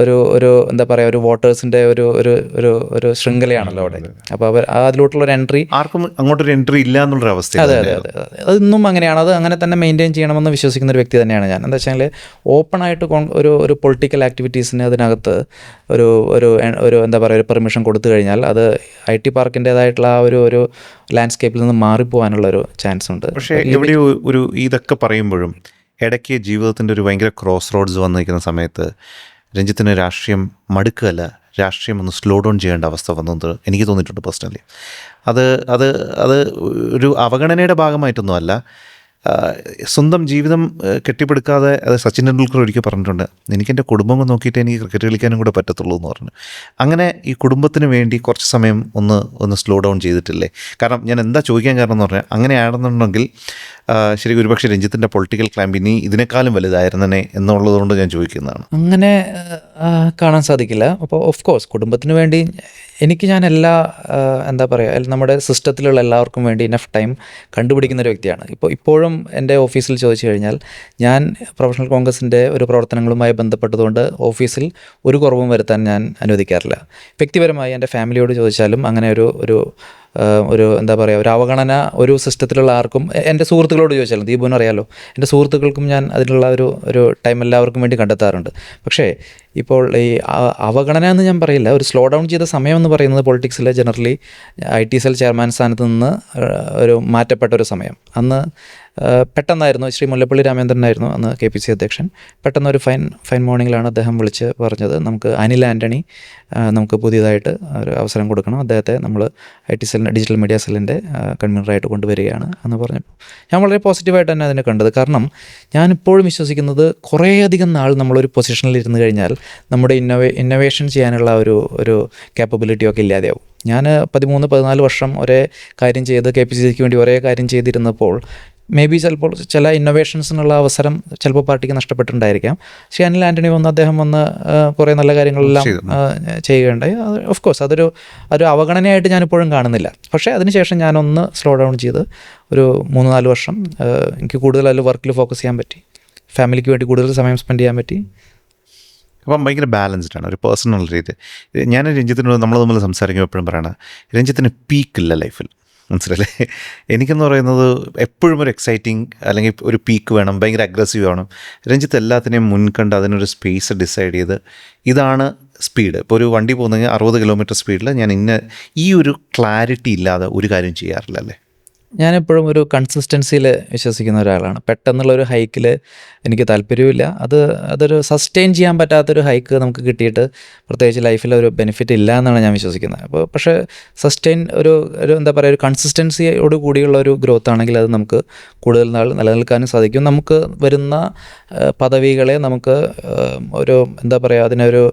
ഒരു എന്താ പറയുക, ഒരു വോട്ടേഴ്സിന്റെ ഒരു ശൃംഖലയാണല്ലോ അവിടെ. അപ്പോൾ അതിലോട്ടുള്ള ഒരു എൻട്രി, ആർക്കും അങ്ങോട്ടൊരു എൻട്രി ഇല്ല എന്നുള്ളൊരു അവസ്ഥ. അതെ. അതൊന്നും അങ്ങനെയാണ്. അത് അങ്ങനെ തന്നെ മെയിൻറ്റെയിൻ ചെയ്യണമെന്ന് വിശ്വസിക്കുന്ന ഒരു വ്യക്തി തന്നെയാണ് ഞാൻ. എന്താ വെച്ചാൽ ഓപ്പണായിട്ട് ഒരു പൊളിറ്റിക്കൽ ആക്ടിവിറ്റീസിന് അതിനകത്ത് ഒരു എന്താ പറയുക, ഒരു പെർമിഷൻ കൊടുത്തു കഴിഞ്ഞാൽ അത് ഐ ടി പാർക്കിൻ്റേതായിട്ടുള്ള ആ ഒരു ലാൻഡ്സ്കേപ്പിൽ നിന്ന് മാറിപ്പോകാനുള്ള ഒരു ചാൻസ് ഉണ്ട്. പക്ഷേ എവിടെയോ ഇതൊക്കെ പറയുമ്പോഴും ഇടയ്ക്ക് ജീവിതത്തിൻ്റെ ഒരു ഭയങ്കര ക്രോസ് റോഡ്സ് വന്നു നിൽക്കുന്ന സമയത്ത് രഞ്ജിത്തിന് രാഷ്ട്രീയം മടുക്കുകയല്ല, രാഷ്ട്രീയം ഒന്ന് സ്ലോ ഡൗൺ ചെയ്യേണ്ട അവസ്ഥ വന്നത് എനിക്ക് തോന്നിയിട്ടുണ്ട് പേഴ്സണലി. അത് ഒരു അവഗണനയുടെ ഭാഗമായിട്ടൊന്നും അല്ല, സ്വന്തം ജീവിതം കെട്ടിപ്പടുക്കാതെ. അത് സച്ചിൻ ടെണ്ടുൽക്കർ ഒരിക്കൽ പറഞ്ഞിട്ടുണ്ട്, എനിക്കെൻ്റെ കുടുംബം നോക്കിയിട്ട് എനിക്ക് ക്രിക്കറ്റ് കളിക്കാനും കൂടെ പറ്റത്തുള്ളൂ എന്ന് പറഞ്ഞു. അങ്ങനെ ഈ കുടുംബത്തിന് വേണ്ടി കുറച്ച് സമയം ഒന്ന് സ്ലോ ഡൗൺ ചെയ്തിട്ടില്ലേ? കാരണം ഞാൻ എന്താ ചോദിക്കാൻ കാരണം എന്ന് പറഞ്ഞാൽ, അങ്ങനെയാണെന്നുണ്ടെങ്കിൽ ശരിക്കും ഒരുപക്ഷെ രഞ്ജിത്തിൻ്റെ പൊളിറ്റിക്കൽ ക്ലൈംബ് ഇനി ഇതിനേക്കാളും വലുതായിരുന്നേ എന്നുള്ളതുകൊണ്ട് ഞാൻ ചോദിക്കുന്നതാണ്. അങ്ങനെ കാണാൻ സാധിക്കില്ല. അപ്പോൾ ഓഫ് കോഴ്സ് കുടുംബത്തിന് വേണ്ടി ഞാൻ എല്ലാ എന്താ പറയുക, നമ്മുടെ സിസ്റ്റത്തിലുള്ള എല്ലാവർക്കും വേണ്ടി ഇനഫ് ടൈം കണ്ടുപിടിക്കുന്ന ഒരു വ്യക്തിയാണ്. ഇപ്പോഴും എൻ്റെ ഓഫീസിൽ ചോദിച്ചു കഴിഞ്ഞാൽ, ഞാൻ പ്രൊഫഷണൽ കോൺഗ്രസിൻ്റെ ഒരു പ്രവർത്തനങ്ങളുമായി ബന്ധപ്പെട്ടതുകൊണ്ട് ഓഫീസിൽ ഒരു കുറവും വരുത്താൻ ഞാൻ അനുവദിക്കാറില്ല. വ്യക്തിപരമായി എൻ്റെ ഫാമിലിയോട് ചോദിച്ചാലും അങ്ങനെ ഒരു എന്താ പറയുക, ഒരു അവഗണന ഒരു സിസ്റ്റത്തിലുള്ള ആർക്കും, എൻ്റെ സുഹൃത്തുക്കളോട് ചോദിച്ചാലും, ദീപുവിന് അറിയാലോ, എൻ്റെ സുഹൃത്തുക്കൾക്കും ഞാൻ അതിനുള്ള ഒരു ടൈം എല്ലാവർക്കും വേണ്ടി കണ്ടെത്താറുണ്ട്. പക്ഷേ ഇപ്പോൾ ഈ അവഗണന എന്ന് ഞാൻ പറയില്ല, ഒരു സ്ലോ ഡൗൺ ചെയ്ത സമയം എന്ന് പറയുന്നത് പൊളിറ്റിക്സിൽ ജനറലി IT സെൽ ചെയർമാൻ സ്ഥാനത്ത് നിന്ന് ഒരു മാറ്റപ്പെട്ട ഒരു സമയം. അന്ന് പെട്ടെന്നായിരുന്നു, ശ്രീ മുല്ലപ്പള്ളി രാമചന്ദ്രനായിരുന്നു അന്ന് KPCC അധ്യക്ഷൻ. പെട്ടെന്ന് ഒരു ഫൈൻ മോർണിംഗിലാണ് അദ്ദേഹം വിളിച്ച് പറഞ്ഞത്, നമുക്ക് അനിൽ ആൻ്റണി നമുക്ക് പുതിയതായിട്ട് ഒരു അവസരം കൊടുക്കണം, അദ്ദേഹത്തെ നമ്മൾ IT സെല്ലിൻ്റെ ഡിജിറ്റൽ മീഡിയ സെല്ലിൻ്റെ കൺവീനറായിട്ട് കൊണ്ടുവരികയാണ് എന്ന് പറഞ്ഞപ്പോൾ ഞാൻ വളരെ പോസിറ്റീവായിട്ട് തന്നെ അതിനെ കണ്ടത്. കാരണം ഞാനിപ്പോഴും വിശ്വസിക്കുന്നത്, കുറേയധികം നാൾ നമ്മളൊരു പൊസിഷനിൽ ഇരുന്ന് കഴിഞ്ഞാൽ നമ്മുടെ ഇന്നോവേഷൻ ചെയ്യാനുള്ള ഒരു കാപ്പബിലിറ്റിയൊക്കെ ഇല്ലാതെയാവും. ഞാൻ 13-14 വർഷം ഒരേ കാര്യം ചെയ്ത് KPCCക്ക് വേണ്ടി ഒരേ കാര്യം ചെയ്തിരുന്നപ്പോൾ ചിലപ്പോൾ ചില ഇന്നോവേഷൻസിനുള്ള അവസരം ചിലപ്പോൾ പാർട്ടിക്ക് നഷ്ടപ്പെട്ടിട്ടുണ്ടായിരിക്കാം. പക്ഷേ അനിൽ ആൻ്റണി അദ്ദേഹം കുറേ നല്ല കാര്യങ്ങളെല്ലാം ചെയ്യുകയുണ്ടായി. ഓഫ് കോഴ്സ് അതൊരു അവഗണനയായിട്ട് ഞാനിപ്പോഴും കാണുന്നില്ല. പക്ഷേ അതിനുശേഷം ഞാനൊന്ന് സ്ലോ ഡൗൺ ചെയ്ത് ഒരു 3-4 വർഷം എനിക്ക് കൂടുതൽ അതിൽ വർക്കിൽ ഫോക്കസ് ചെയ്യാൻ പറ്റി, ഫാമിലിക്ക് വേണ്ടി കൂടുതൽ സമയം സ്പെൻഡ് ചെയ്യാൻ പറ്റി. അപ്പം ഭയങ്കര ബാലൻസ്ഡ് ആണ് ഒരു പേഴ്സണൽ രീതി. ഞാൻ രഞ്ജിത്തിനോട് നമ്മൾ തമ്മിൽ സംസാരിക്കുമ്പോൾ എപ്പോഴും പറയണം, രഞ്ജിത്തിന് പീക്കില്ല ലൈഫിൽ, മനസ്സിലല്ലേ? എനിക്കെന്ന് പറയുന്നത് എപ്പോഴും ഒരു എക്സൈറ്റിങ് അല്ലെങ്കിൽ ഒരു പീക്ക് വേണം, ഭയങ്കര അഗ്രസീവ് വേണം. രഞ്ജിത്ത് എല്ലാത്തിനെയും മുൻകണ്ട് അതിനൊരു സ്പേസ് ഡിസൈഡ് ചെയ്ത് ഇതാണ് സ്പീഡ്. ഇപ്പോൾ ഒരു വണ്ടി പോകുന്നെങ്കിൽ 60 കിലോമീറ്റർ സ്പീഡിൽ ഞാൻ ഈ ഒരു ക്ലാരിറ്റി ഇല്ലാതെ ഒരു കാര്യം ചെയ്യാറില്ല, അല്ലേ? ഞാനെപ്പോഴും ഒരു കൺസിസ്റ്റൻസിയിൽ വിശ്വസിക്കുന്ന ഒരാളാണ്. പെട്ടെന്നുള്ളൊരു ഹൈക്കിൽ എനിക്ക് താല്പര്യമില്ല. അതൊരു സസ്റ്റെയിൻ ചെയ്യാൻ പറ്റാത്തൊരു ഹൈക്ക് നമുക്ക് കിട്ടിയിട്ട് പ്രത്യേകിച്ച് ലൈഫിൽ ഒരു ബെനിഫിറ്റ് ഇല്ല എന്നാണ് ഞാൻ വിശ്വസിക്കുന്നത്. പക്ഷേ സസ്റ്റെയിൻ ഒരു എന്താ പറയുക, ഒരു കൺസിസ്റ്റൻസിയോട് കൂടിയുള്ള ഒരു ഗ്രോത്ത് ആണെങ്കിൽ അത് നമുക്ക് കൂടുതൽ നാൾ നിലനിൽക്കാനും സാധിക്കും. നമുക്ക് വരുന്ന പദവികളെ നമുക്ക് ഒരു എന്താ പറയുക, അതിനൊരു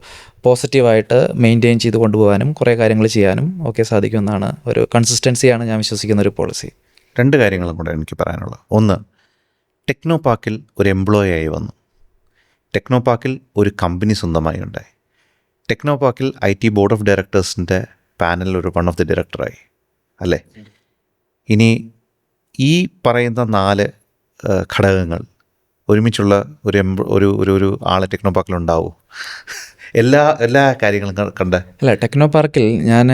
പോസിറ്റീവായിട്ട് മെയിൻറ്റെയിൻ ചെയ്ത് കൊണ്ടുപോകാനും കുറേ കാര്യങ്ങൾ ചെയ്യാനും ഒക്കെ സാധിക്കുമെന്നാണ്, ഒരു കൺസിസ്റ്റൻസിയാണ് ഞാൻ വിശ്വസിക്കുന്ന ഒരു പോളിസി. 2 കാര്യങ്ങളും കൂടെ എനിക്ക് പറയാനുള്ളത്. ഒന്ന്, ടെക്നോ പാർക്കിൽ ഒരു എംപ്ലോയി ആയി വന്നു. ടെക്നോ പാർക്കിൽ ഒരു കമ്പനി സ്വന്തമായി ഉണ്ടായി. ടെക്നോ പാർക്കിൽ IT ബോർഡ് ഓഫ് ഡയറക്ടേഴ്സിൻ്റെ പാനലിൽ ഒരു വൺ ഓഫ് ദി ഡയറക്ടറായി, അല്ലേ? ഇനി ഈ പറയുന്ന 4 ഘടകങ്ങൾ ഒരുമിച്ചുള്ള ഒരു ആളെ ടെക്നോ പാർക്കിലുണ്ടാവും? എല്ലാ കാര്യങ്ങളും അല്ല, ടെക്നോ പാർക്കിൽ ഞാൻ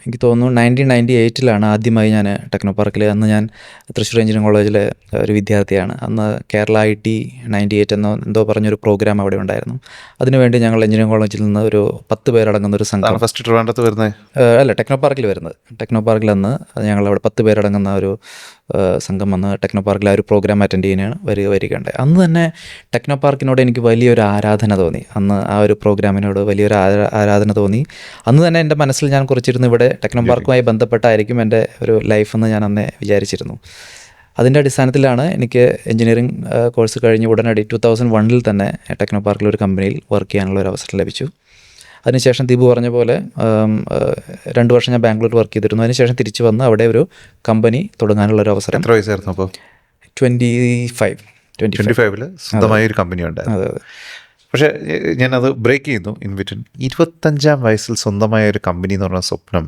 എനിക്ക് തോന്നുന്നു 1998 ആദ്യമായി ഞാൻ ടെക്നോ പാർക്കിൽ, അന്ന് ഞാൻ തൃശ്ശൂർ എഞ്ചിനീയറിംഗ് കോളേജിലെ ഒരു വിദ്യാർത്ഥിയാണ്. അന്ന് കേരള IT 98 എന്തോ പറഞ്ഞൊരു പ്രോഗ്രാം അവിടെ ഉണ്ടായിരുന്നു. അതിനുവേണ്ടി ഞങ്ങൾ എഞ്ചിനീയറിംഗ് കോളേജിൽ നിന്ന് ഒരു 10 പേരടങ്ങുന്ന ഒരു സംഘം, ഫസ്റ്റ് ട്രിവാൻഡ്രത്ത് വരുന്നത് അല്ല ടെക്നോ പാർക്കിൽ വരുന്നത്, ടെക്നോ പാർക്കിൽ അന്ന് ഞങ്ങളവിടെ 10 പേരടങ്ങുന്ന ഒരു സംഘം വന്ന് ടെക്നോ പാർക്കിൽ ആ ഒരു പ്രോഗ്രാം അറ്റൻഡ് ചെയ്യാനാണ് വരികയുണ്ടായി. അന്ന് തന്നെ ടെക്നോ പാർക്കിനോട് എനിക്ക് വലിയൊരു ആരാധന തോന്നി. അന്ന് ആ ഒരു പ്രോഗ്രാമിനോട് വലിയൊരു ആരാധന തോന്നി. അന്ന് തന്നെ എൻ്റെ മനസ്സിൽ ഞാൻ കുറിച്ചിരുന്നു, ഇവിടെ ടെക്നോ പാർക്കുമായി ബന്ധപ്പെട്ടായിരിക്കും എൻ്റെ ഒരു ലൈഫ് എന്ന് ഞാൻ അന്നേ വിചാരിച്ചിരുന്നു. അതിൻ്റെ അടിസ്ഥാനത്തിലാണ് എനിക്ക് എഞ്ചിനീയറിംഗ് കോഴ്സ് കഴിഞ്ഞ് ഉടനടി 2001 തന്നെ ടെക്നോ പാർക്കിൽ ഒരു കമ്പനിയിൽ വർക്ക് ചെയ്യാനുള്ള ഒരു അവസരം ലഭിച്ചു. അതിനുശേഷം ദീപു പറഞ്ഞ പോലെ 2 വർഷം ഞാൻ ബാംഗ്ലൂർ വർക്ക് ചെയ്തിരുന്നു. അതിനുശേഷം തിരിച്ചു വന്ന് അവിടെ ഒരു കമ്പനി തുടങ്ങാനുള്ള ഒരു അവസരം. എത്ര വയസ്സായിരുന്നു അപ്പോൾ? 25 സ്വന്തമായ ഒരു കമ്പനി ഉണ്ടായിരുന്നു. അതെ അതെ. പക്ഷേ ഞാനത് ബ്രേക്ക് ചെയ്യുന്നു ഇൻ ബിറ്റ്വീൻ. 25-ാം വയസ്സിൽ സ്വന്തമായ ഒരു കമ്പനി എന്ന് പറഞ്ഞ സ്വപ്നം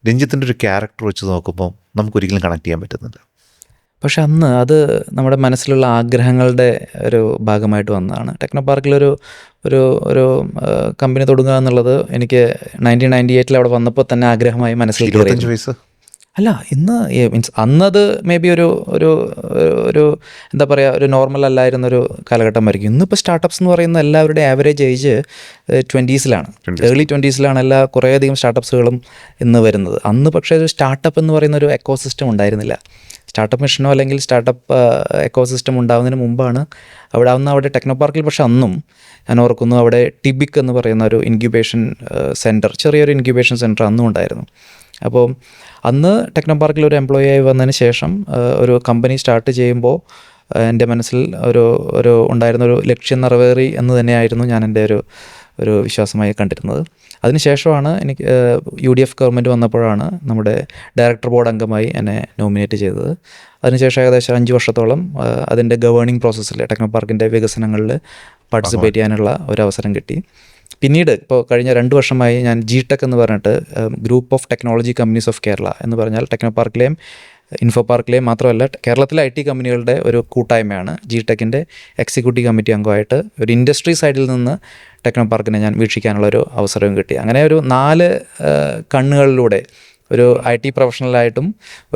രഞ്ജിത്തിൻ്റെ ഒരു ക്യാരക്ടർ വെച്ച് നോക്കുമ്പോൾ നമുക്കൊരിക്കലും കണക്ട് ചെയ്യാൻ പറ്റുന്നില്ല. പക്ഷെ അന്ന് അത് നമ്മുടെ മനസ്സിലുള്ള ആഗ്രഹങ്ങളുടെ ഒരു ഭാഗമായിട്ട് വന്നതാണ്. ടെക്നോ പാർക്കിലൊരു ഒരു ഒരു കമ്പനി തുടങ്ങുക എന്നുള്ളത് എനിക്ക് 1998 അവിടെ വന്നപ്പോൾ തന്നെ ആഗ്രഹമായി മനസ്സിൽ 25 വയസ്സ് അല്ല. ഇന്ന് മീൻസ് അന്നത് മേ ബി ഒരു ഒരു ഒരു എന്താ പറയുക, ഒരു നോർമൽ അല്ലായിരുന്നൊരു കാലഘട്ടമായിരിക്കും. ഇന്നിപ്പോൾ സ്റ്റാർട്ടപ്സ് എന്ന് പറയുന്ന എല്ലാവരുടെ ആവറേജ് ഏജ് 20s-ലാണ്, ഏർലി 20s-ലാണ് കുറേയധികം സ്റ്റാർട്ടപ്സുകളും ഇന്ന് വരുന്നത്. അന്ന് പക്ഷേ ഒരു സ്റ്റാർട്ടപ്പ് എന്ന് പറയുന്ന ഒരു എക്കോസിസ്റ്റം ഉണ്ടായിരുന്നില്ല. സ്റ്റാർട്ടപ്പ് മിഷനോ അല്ലെങ്കിൽ സ്റ്റാർട്ടപ്പ് എക്കോസിസ്റ്റം ഉണ്ടാകുന്നതിന് മുമ്പാണ് അവിടെ ടെക്നോ പാർക്കിൽ. പക്ഷെ അന്നും ഞാൻ ഓർക്കുന്നു, അവിടെ ടിബിക് എന്ന് പറയുന്ന ഒരു ഇൻക്യുബേഷൻ സെൻറ്റർ, ചെറിയൊരു ഇൻക്യുബേഷൻ സെൻറ്റർ അന്നും ഉണ്ടായിരുന്നു. അപ്പോൾ അന്ന് ടെക്നോ പാർക്കിൽ ഒരു എംപ്ലോയി ആയി വന്നതിന് ശേഷം ഒരു കമ്പനി സ്റ്റാർട്ട് ചെയ്യുമ്പോൾ എൻ്റെ മനസ്സിൽ ഒരു ഉണ്ടായിരുന്ന ഒരു ലക്ഷ്യം നിറവേറി എന്ന് തന്നെയായിരുന്നു ഞാൻ എൻ്റെ ഒരു വിശ്വാസമായി കണ്ടിരുന്നത്. അതിനുശേഷമാണ് എനിക്ക് UDF ഗവൺമെൻറ് വന്നപ്പോഴാണ് നമ്മുടെ ഡയറക്ടർ ബോർഡ് അംഗമായി എന്നെ നോമിനേറ്റ് ചെയ്തത്. അതിനുശേഷം ഏകദേശം 5 വർഷത്തോളം അതിൻ്റെ ഗവേണിംഗ് പ്രോസസ്സിൽ ടെക്നോ പാർക്കിൻ്റെ വികസനങ്ങളിൽ പാർട്ടിസിപ്പേറ്റ് ചെയ്യാനുള്ള ഒരു അവസരം കിട്ടി. പിന്നീട് ഇപ്പോൾ കഴിഞ്ഞ 2 വർഷമായി ഞാൻ GTech എന്ന് പറഞ്ഞിട്ട് group of technology companies of Kerala എന്ന് പറഞ്ഞാൽ ടെക്നോ പാർക്കിലെയും ഇൻഫോ പാർക്കിലെയും മാത്രമല്ല കേരളത്തിലെ IT കമ്പനികളുടെ ഒരു കൂട്ടായ്മയാണ്. GTechൻ്റെ എക്സിക്യൂട്ടീവ് കമ്മിറ്റി അംഗമായിട്ട് ഒരു ഇൻഡസ്ട്രി സൈഡിൽ നിന്ന് ടെക്നോ പാർക്കിനെ ഞാൻ വീക്ഷിക്കാനുള്ളൊരു അവസരവും കിട്ടി. അങ്ങനെ ഒരു 4 കണ്ണുകളിലൂടെ ഒരു IT പ്രൊഫഷണലായിട്ടും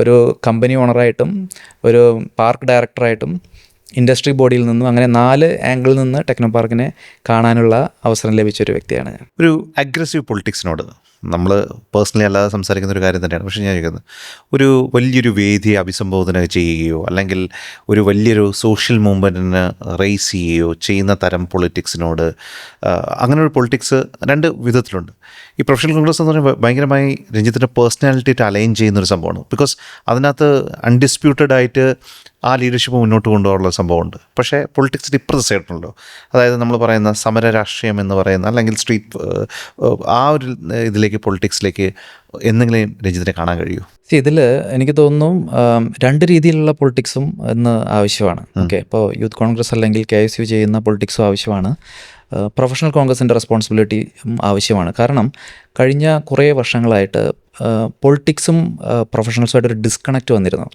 ഒരു കമ്പനി ഓണറായിട്ടും ഒരു പാർക്ക് ഡയറക്ടറായിട്ടും ഇൻഡസ്ട്രി ബോഡിയിൽ നിന്നും അങ്ങനെ 4 ആംഗിളിൽ നിന്ന് ടെക്നോ പാർക്കിനെ കാണാനുള്ള അവസരം ലഭിച്ചൊരു വ്യക്തിയാണ് ഞാൻ. ഒരു അഗ്രസീവ് പൊളിറ്റിക്സിനോട് നമ്മൾ പേഴ്സണലി അല്ലാതെ സംസാരിക്കുന്ന ഒരു കാര്യം തന്നെയാണ്. പക്ഷേ ഞാൻ ചോദിക്കുന്നത്, ഒരു വലിയൊരു വേദിയെ അഭിസംബോധന ചെയ്യുകയോ അല്ലെങ്കിൽ ഒരു വലിയൊരു സോഷ്യൽ മൂവ്മെൻറ്റിന് റേസ് ചെയ്യുകയോ ചെയ്യുന്ന തരം പൊളിറ്റിക്സിനോട്, അങ്ങനെ ഒരു പൊളിറ്റിക്സ് 2 വിധത്തിലുണ്ട്. ഈ പ്രൊഫഷണൽ കോൺഗ്രസ് എന്ന് പറഞ്ഞാൽ ഭയങ്കരമായി രഞ്ജിത്തിൻ്റെ പേഴ്സണാലിറ്റിയിട്ട് അലൈൻ ചെയ്യുന്നൊരു സംഭവമാണ്. ബിക്കോസ് അതിനകത്ത് അൺഡിസ്പ്യൂട്ടഡ് ആയിട്ട് ആ ലീഡർഷിപ്പ് മുന്നോട്ട് കൊണ്ടുപോകാനുള്ള സംഭവമുണ്ട്. പക്ഷേ പൊളിറ്റിക്സിൻ്റെ ഇപ്പുറത്തെ സൈഡുണ്ടല്ലോ, അതായത് നമ്മൾ പറയുന്ന സമര രാഷ്ട്രീയം എന്ന് പറയുന്ന അല്ലെങ്കിൽ സ്ട്രീറ്റ് ആ ഒരു ഇതിലേക്ക് പൊളിറ്റിക്സിലേക്ക് എന്തെങ്കിലും രഞ്ജിത്തിനെ കാണാൻ കഴിയുമോ? ഇതിൽ എനിക്ക് തോന്നുന്നു 2 രീതിയിലുള്ള പൊളിറ്റിക്സും ഇന്ന് ആവശ്യമാണ്. ഓക്കെ, ഇപ്പോൾ യൂത്ത് കോൺഗ്രസ് അല്ലെങ്കിൽ KSU ചെയ്യുന്ന പൊളിറ്റിക്സും ആവശ്യമാണ്. പ്രൊഫഷണൽ കോൺഗ്രസിൻ്റെ റെസ്പോൺസിബിലിറ്റിയും ആവശ്യമാണ്. കാരണം കഴിഞ്ഞ കുറേ വർഷങ്ങളായിട്ട് പൊളിറ്റിക്സും പ്രൊഫഷണൽസുമായിട്ടൊരു ഡിസ്കണക്റ്റ് വന്നിരുന്നു.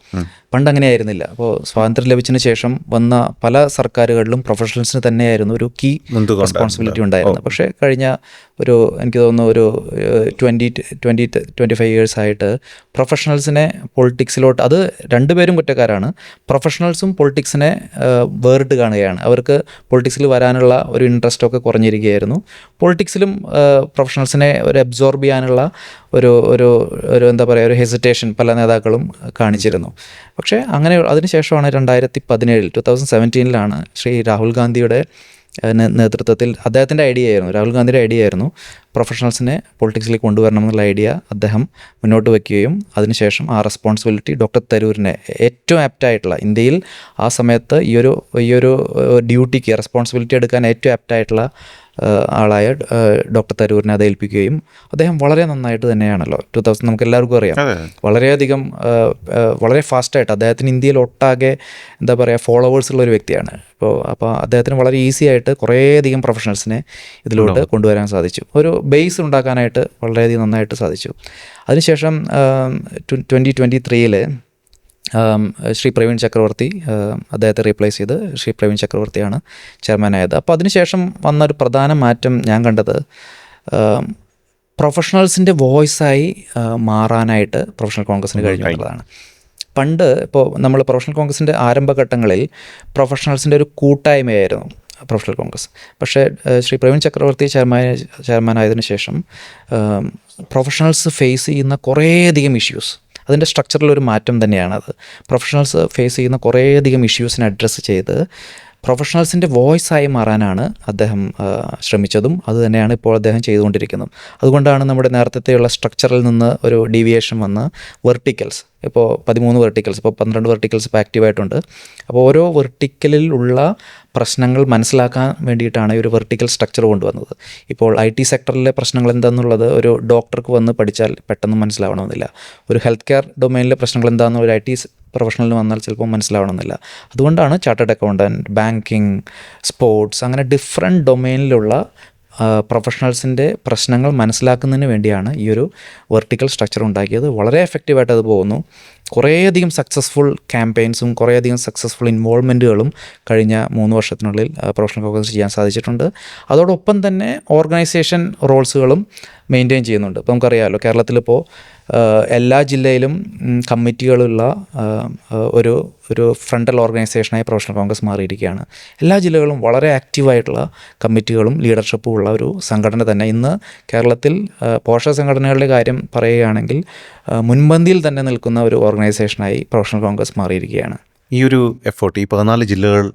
പണ്ട് അങ്ങനെയായിരുന്നില്ല. അപ്പോൾ സ്വാതന്ത്ര്യം ലഭിച്ചതിന് ശേഷം വന്ന പല സർക്കാരുകളിലും പ്രൊഫഷണൽസിന് തന്നെയായിരുന്നു ഒരു കീ റെസ്പോൺസിബിലിറ്റി ഉണ്ടായിരുന്നത്. പക്ഷേ കഴിഞ്ഞ എനിക്ക് തോന്നുന്നു ഒരു 20-25 ഇയേഴ്സായിട്ട് പ്രൊഫഷണൽസിനെ പൊളിറ്റിക്സിലോട്ട്, അത് 2 പേരും കുറ്റക്കാരാണ്. പ്രൊഫഷണൽസും പൊളിറ്റിക്സിനെ വേറിട്ട് കാണുകയാണ്. അവർക്ക് പൊളിറ്റിക്സിൽ വരാനുള്ള ഒരു ഇൻട്രസ്റ്റൊക്കെ കുറഞ്ഞിരിക്കുകയായിരുന്നു. പൊളിറ്റിക്സിലും പ്രൊഫഷണൽസിനെ ഒരു അബ്സോർബ് ചെയ്യാനുള്ള ഒരു എന്താ പറയുക, ഒരു ഹെസിറ്റേഷൻ പല നേതാക്കളും കാണിച്ചിരുന്നു. പക്ഷേ അങ്ങനെ അതിനുശേഷമാണ് 2017 ശ്രീ രാഹുൽ ഗാന്ധിയുടെ നേതൃത്വത്തിൽ, അദ്ദേഹത്തിൻ്റെ രാഹുൽ ഗാന്ധിയുടെ ഐഡിയ ആയിരുന്നു പ്രൊഫഷണൽസിനെ പൊളിറ്റിക്സിലേക്ക് കൊണ്ടുവരണം എന്നുള്ള ഐഡിയ അദ്ദേഹം മുന്നോട്ട് വയ്ക്കുകയും അതിനുശേഷം ആ റെസ്പോൺസിബിലിറ്റി ഡോക്ടർ തരൂരിനെ, ഏറ്റവും ആപ്റ്റായിട്ടുള്ള ഇന്ത്യയിൽ ആ സമയത്ത് ഈ ഒരു ഡ്യൂട്ടിക്ക് റെസ്പോൺസിബിലിറ്റി എടുക്കാൻ ഏറ്റവും ആപ്റ്റായിട്ടുള്ള ആളായ ഡോക്ടർ തരൂരിനെ അത് ഏൽപ്പിക്കുകയും അദ്ദേഹം വളരെ നന്നായിട്ട് തന്നെയാണല്ലോ 2000 നമുക്ക് എല്ലാവർക്കും അറിയാം, വളരെയധികം വളരെ ഫാസ്റ്റായിട്ട് അദ്ദേഹത്തിന് ഇന്ത്യയിൽ ഒട്ടാകെ എന്താ പറയുക ഫോളോവേഴ്സ് ഉള്ളൊരു വ്യക്തിയാണ്. അപ്പോൾ അദ്ദേഹത്തിന് വളരെ ഈസി ആയിട്ട് കുറേയധികം പ്രൊഫഷണൽസിനെ ഇതിലോട്ട് കൊണ്ടുവരാൻ സാധിച്ചു. ഒരു ബേസ് ഉണ്ടാക്കാനായിട്ട് വളരെയധികം നന്നായിട്ട് സാധിച്ചു. അതിനുശേഷം 2023 ശ്രീ പ്രവീൺ ചക്രവർത്തി, അദ്ദേഹത്തെ റീപ്ലേസ് ചെയ്ത് ശ്രീ പ്രവീൺ ചക്രവർത്തിയാണ് ചെയർമാനായത്. അപ്പോൾ അതിനുശേഷം വന്നൊരു പ്രധാന മാറ്റം ഞാൻ കണ്ടത് പ്രൊഫഷണൽസിൻ്റെ വോയിസായി മാറാനായിട്ട് പ്രൊഫഷണൽ കോൺഗ്രസ്സിന് കഴിഞ്ഞു എന്നുള്ളതാണ്. പണ്ട് ഇപ്പോൾ നമ്മൾ പ്രൊഫഷണൽ കോൺഗ്രസിൻ്റെ ആരംഭഘട്ടങ്ങളിൽ പ്രൊഫഷണൽസിൻ്റെ ഒരു കൂട്ടായ്മയായിരുന്നു പ്രൊഫഷണൽ കോൺഗ്രസ്. പക്ഷേ ശ്രീ പ്രവീൺ ചക്രവർത്തി ചെയർമാനായതിനു ശേഷം പ്രൊഫഷണൽസ് ഫേസ് ചെയ്യുന്ന കുറേയധികം ഇഷ്യൂസ്, അതിൻ്റെ സ്ട്രക്ചറിലൊരു മാറ്റം തന്നെയാണത്. പ്രൊഫഷണൽസ് ഫേസ് ചെയ്യുന്ന കുറേയധികം ഇഷ്യൂസിനെ അഡ്രസ്സ് ചെയ്ത് പ്രൊഫഷണൽസിൻ്റെ വോയിസായി മാറാനാണ് അദ്ദേഹം ശ്രമിച്ചതും അതുതന്നെയാണ് ഇപ്പോൾ അദ്ദേഹം ചെയ്തുകൊണ്ടിരിക്കുന്നതും. അതുകൊണ്ടാണ് നമ്മുടെ നേരത്തെയുള്ള സ്ട്രക്ചറിൽ നിന്ന് ഒരു ഡീവിയേഷൻ വന്ന് വെർട്ടിക്കൽസ്, ഇപ്പോൾ 13 വെർട്ടിക്കൽസ്, ഇപ്പോൾ 12 വെർട്ടിക്കൽസ് ഇപ്പോൾ ആക്റ്റീവായിട്ടുണ്ട്. അപ്പോൾ ഓരോ വെർട്ടിക്കലിൽ ഉള്ള പ്രശ്നങ്ങൾ മനസ്സിലാക്കാൻ വേണ്ടിയിട്ടാണ് ഈ ഒരു വെർട്ടിക്കൽ സ്ട്രക്ചർ കൊണ്ടുവന്നത്. ഇപ്പോൾ IT സെക്ടറിലെ പ്രശ്നങ്ങൾ എന്താണെന്നുള്ളത് ഒരു ഡോക്ടർക്ക് വന്ന് പഠിച്ചാൽ പെട്ടെന്ന് മനസ്സിലാവണമെന്നില്ല. ഒരു ഹെൽത്ത് കെയർ ഡൊമൈനിലെ പ്രശ്നങ്ങൾ എന്താണെന്ന് ഒരു IT പ്രൊഫഷണലിന് വന്നാൽ ചിലപ്പോൾ മനസ്സിലാവണമെന്നില്ല. അതുകൊണ്ടാണ് ചാർട്ടേഡ് അക്കൗണ്ടൻറ്റ്, ബാങ്കിങ്, സ്പോർട്സ്, അങ്ങനെ ഡിഫറെൻറ്റ് ഡൊമൈനിലുള്ള പ്രൊഫഷണൽസിൻ്റെ പ്രശ്നങ്ങൾ മനസ്സിലാക്കുന്നതിന് വേണ്ടിയാണ് ഈ ഒരു വെർട്ടിക്കൽ സ്ട്രക്ചർ ഉണ്ടാക്കിയത്. വളരെ എഫക്റ്റീവായിട്ട് അത് പോകുന്നു. കുറേയധികം സക്സസ്ഫുൾ ക്യാമ്പയിൻസും കുറേയധികം സക്സസ്ഫുൾ ഇൻവോൾവ്മെൻറ്റുകളും കഴിഞ്ഞ 3 വർഷത്തിനുള്ളിൽ പ്രൊഫഷണൽ കോൺഗ്രസ് ചെയ്യാൻ സാധിച്ചിട്ടുണ്ട്. അതോടൊപ്പം തന്നെ ഓർഗനൈസേഷൻ റോൾസുകളും മെയിൻറ്റെയിൻ ചെയ്യുന്നുണ്ട്. ഇപ്പോൾ നമുക്കറിയാമല്ലോ, കേരളത്തിലിപ്പോൾ എല്ലാ ജില്ലയിലും കമ്മിറ്റികളുള്ള ഒരു ഫ്രണ്ടൽ ഓർഗനൈസേഷനായി പ്രൊഫഷണൽ കോൺഗ്രസ് മാറിയിരിക്കുകയാണ്. എല്ലാ ജില്ലകളും വളരെ ആക്റ്റീവായിട്ടുള്ള കമ്മിറ്റികളും ലീഡർഷിപ്പും ഉള്ള ഒരു സംഘടന തന്നെ. ഇന്ന് കേരളത്തിൽ പോഷക സംഘടനകളുടെ കാര്യം പറയുകയാണെങ്കിൽ മുൻപന്തിയിൽ തന്നെ നിൽക്കുന്ന ഒരു ഓർഗനൈസേഷനായി പ്രൊഫഷണൽ കോൺഗ്രസ് മാറിയിരിക്കുകയാണ്. ഈ ഒരു എഫേർട്ട്, ഈ 14 ജില്ലകളിൽ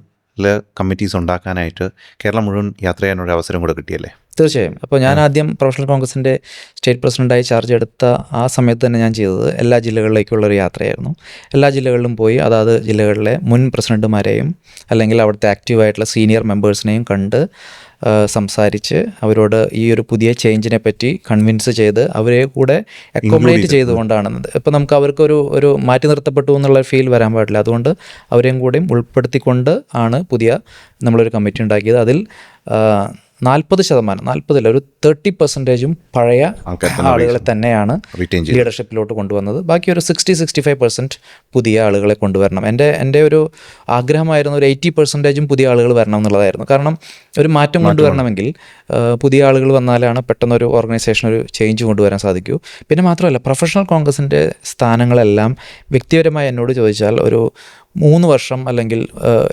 കമ്മിറ്റീസ് ഉണ്ടാക്കാനായിട്ട് കേരളം മുഴുവൻ യാത്ര ചെയ്യാനൊരു അവസരം കൂടെ കിട്ടിയല്ലേ? തീർച്ചയായും. അപ്പോൾ ഞാൻ ആദ്യം പ്രൊഫഷണൽ കോൺഗ്രസിൻ്റെ സ്റ്റേറ്റ് പ്രസിഡൻ്റായി ചാർജ് എടുത്ത ആ സമയത്ത് തന്നെ ഞാൻ ചെയ്തത് എല്ലാ ജില്ലകളിലേക്കുള്ളൊരു യാത്രയായിരുന്നു. എല്ലാ ജില്ലകളിലും പോയി അതാത് ജില്ലകളിലെ മുൻ പ്രസിഡന്റുമാരെയും അല്ലെങ്കിൽ അവിടുത്തെ ആക്റ്റീവായിട്ടുള്ള സീനിയർ മെമ്പേഴ്സിനെയും കണ്ട് സംസാരിച്ച് അവരോട് ഈ ഒരു പുതിയ ചേഞ്ചിനെ പറ്റി കൺവിൻസ് ചെയ്ത് അവരെ കൂടെ അക്കോമഡേറ്റ് ചെയ്തുകൊണ്ടാണ്. ഇപ്പോൾ നമുക്ക് അവർക്കൊരു മാറ്റി നിർത്തപ്പെട്ടു എന്നുള്ള ഫീൽ വരാൻ പാടില്ല. അതുകൊണ്ട് അവരെയും കൂടെയും ഉൾപ്പെടുത്തിക്കൊണ്ട് ആണ് പുതിയ നമ്മളൊരു കമ്മിറ്റി ഉണ്ടാക്കിയത്. അതിൽ 40% ഒരു 30% പഴയ ആളുകളെ തന്നെയാണ് ലീഡർഷിപ്പിലോട്ട് കൊണ്ടുവന്നത്. ബാക്കി ഒരു 60-65% പുതിയ ആളുകളെ കൊണ്ടുവരണം. എൻ്റെ ഒരു ആഗ്രഹമായിരുന്നു ഒരു 80% പുതിയ ആളുകൾ വരണം എന്നുള്ളതായിരുന്നു. കാരണം ഒരു മാറ്റം കൊണ്ടുവരണമെങ്കിൽ പുതിയ ആളുകൾ വന്നാലാണ് പെട്ടെന്നൊരു ഓർഗനൈസേഷൻ ഒരു ചേഞ്ച് കൊണ്ടുവരാൻ സാധിക്കൂ. പിന്നെ മാത്രമല്ല, പ്രൊഫഷണൽ കോൺഗ്രസിൻ്റെ സ്ഥാനങ്ങളെല്ലാം വ്യക്തിപരമായി എന്നോട് ചോദിച്ചാൽ ഒരു 3 വർഷം അല്ലെങ്കിൽ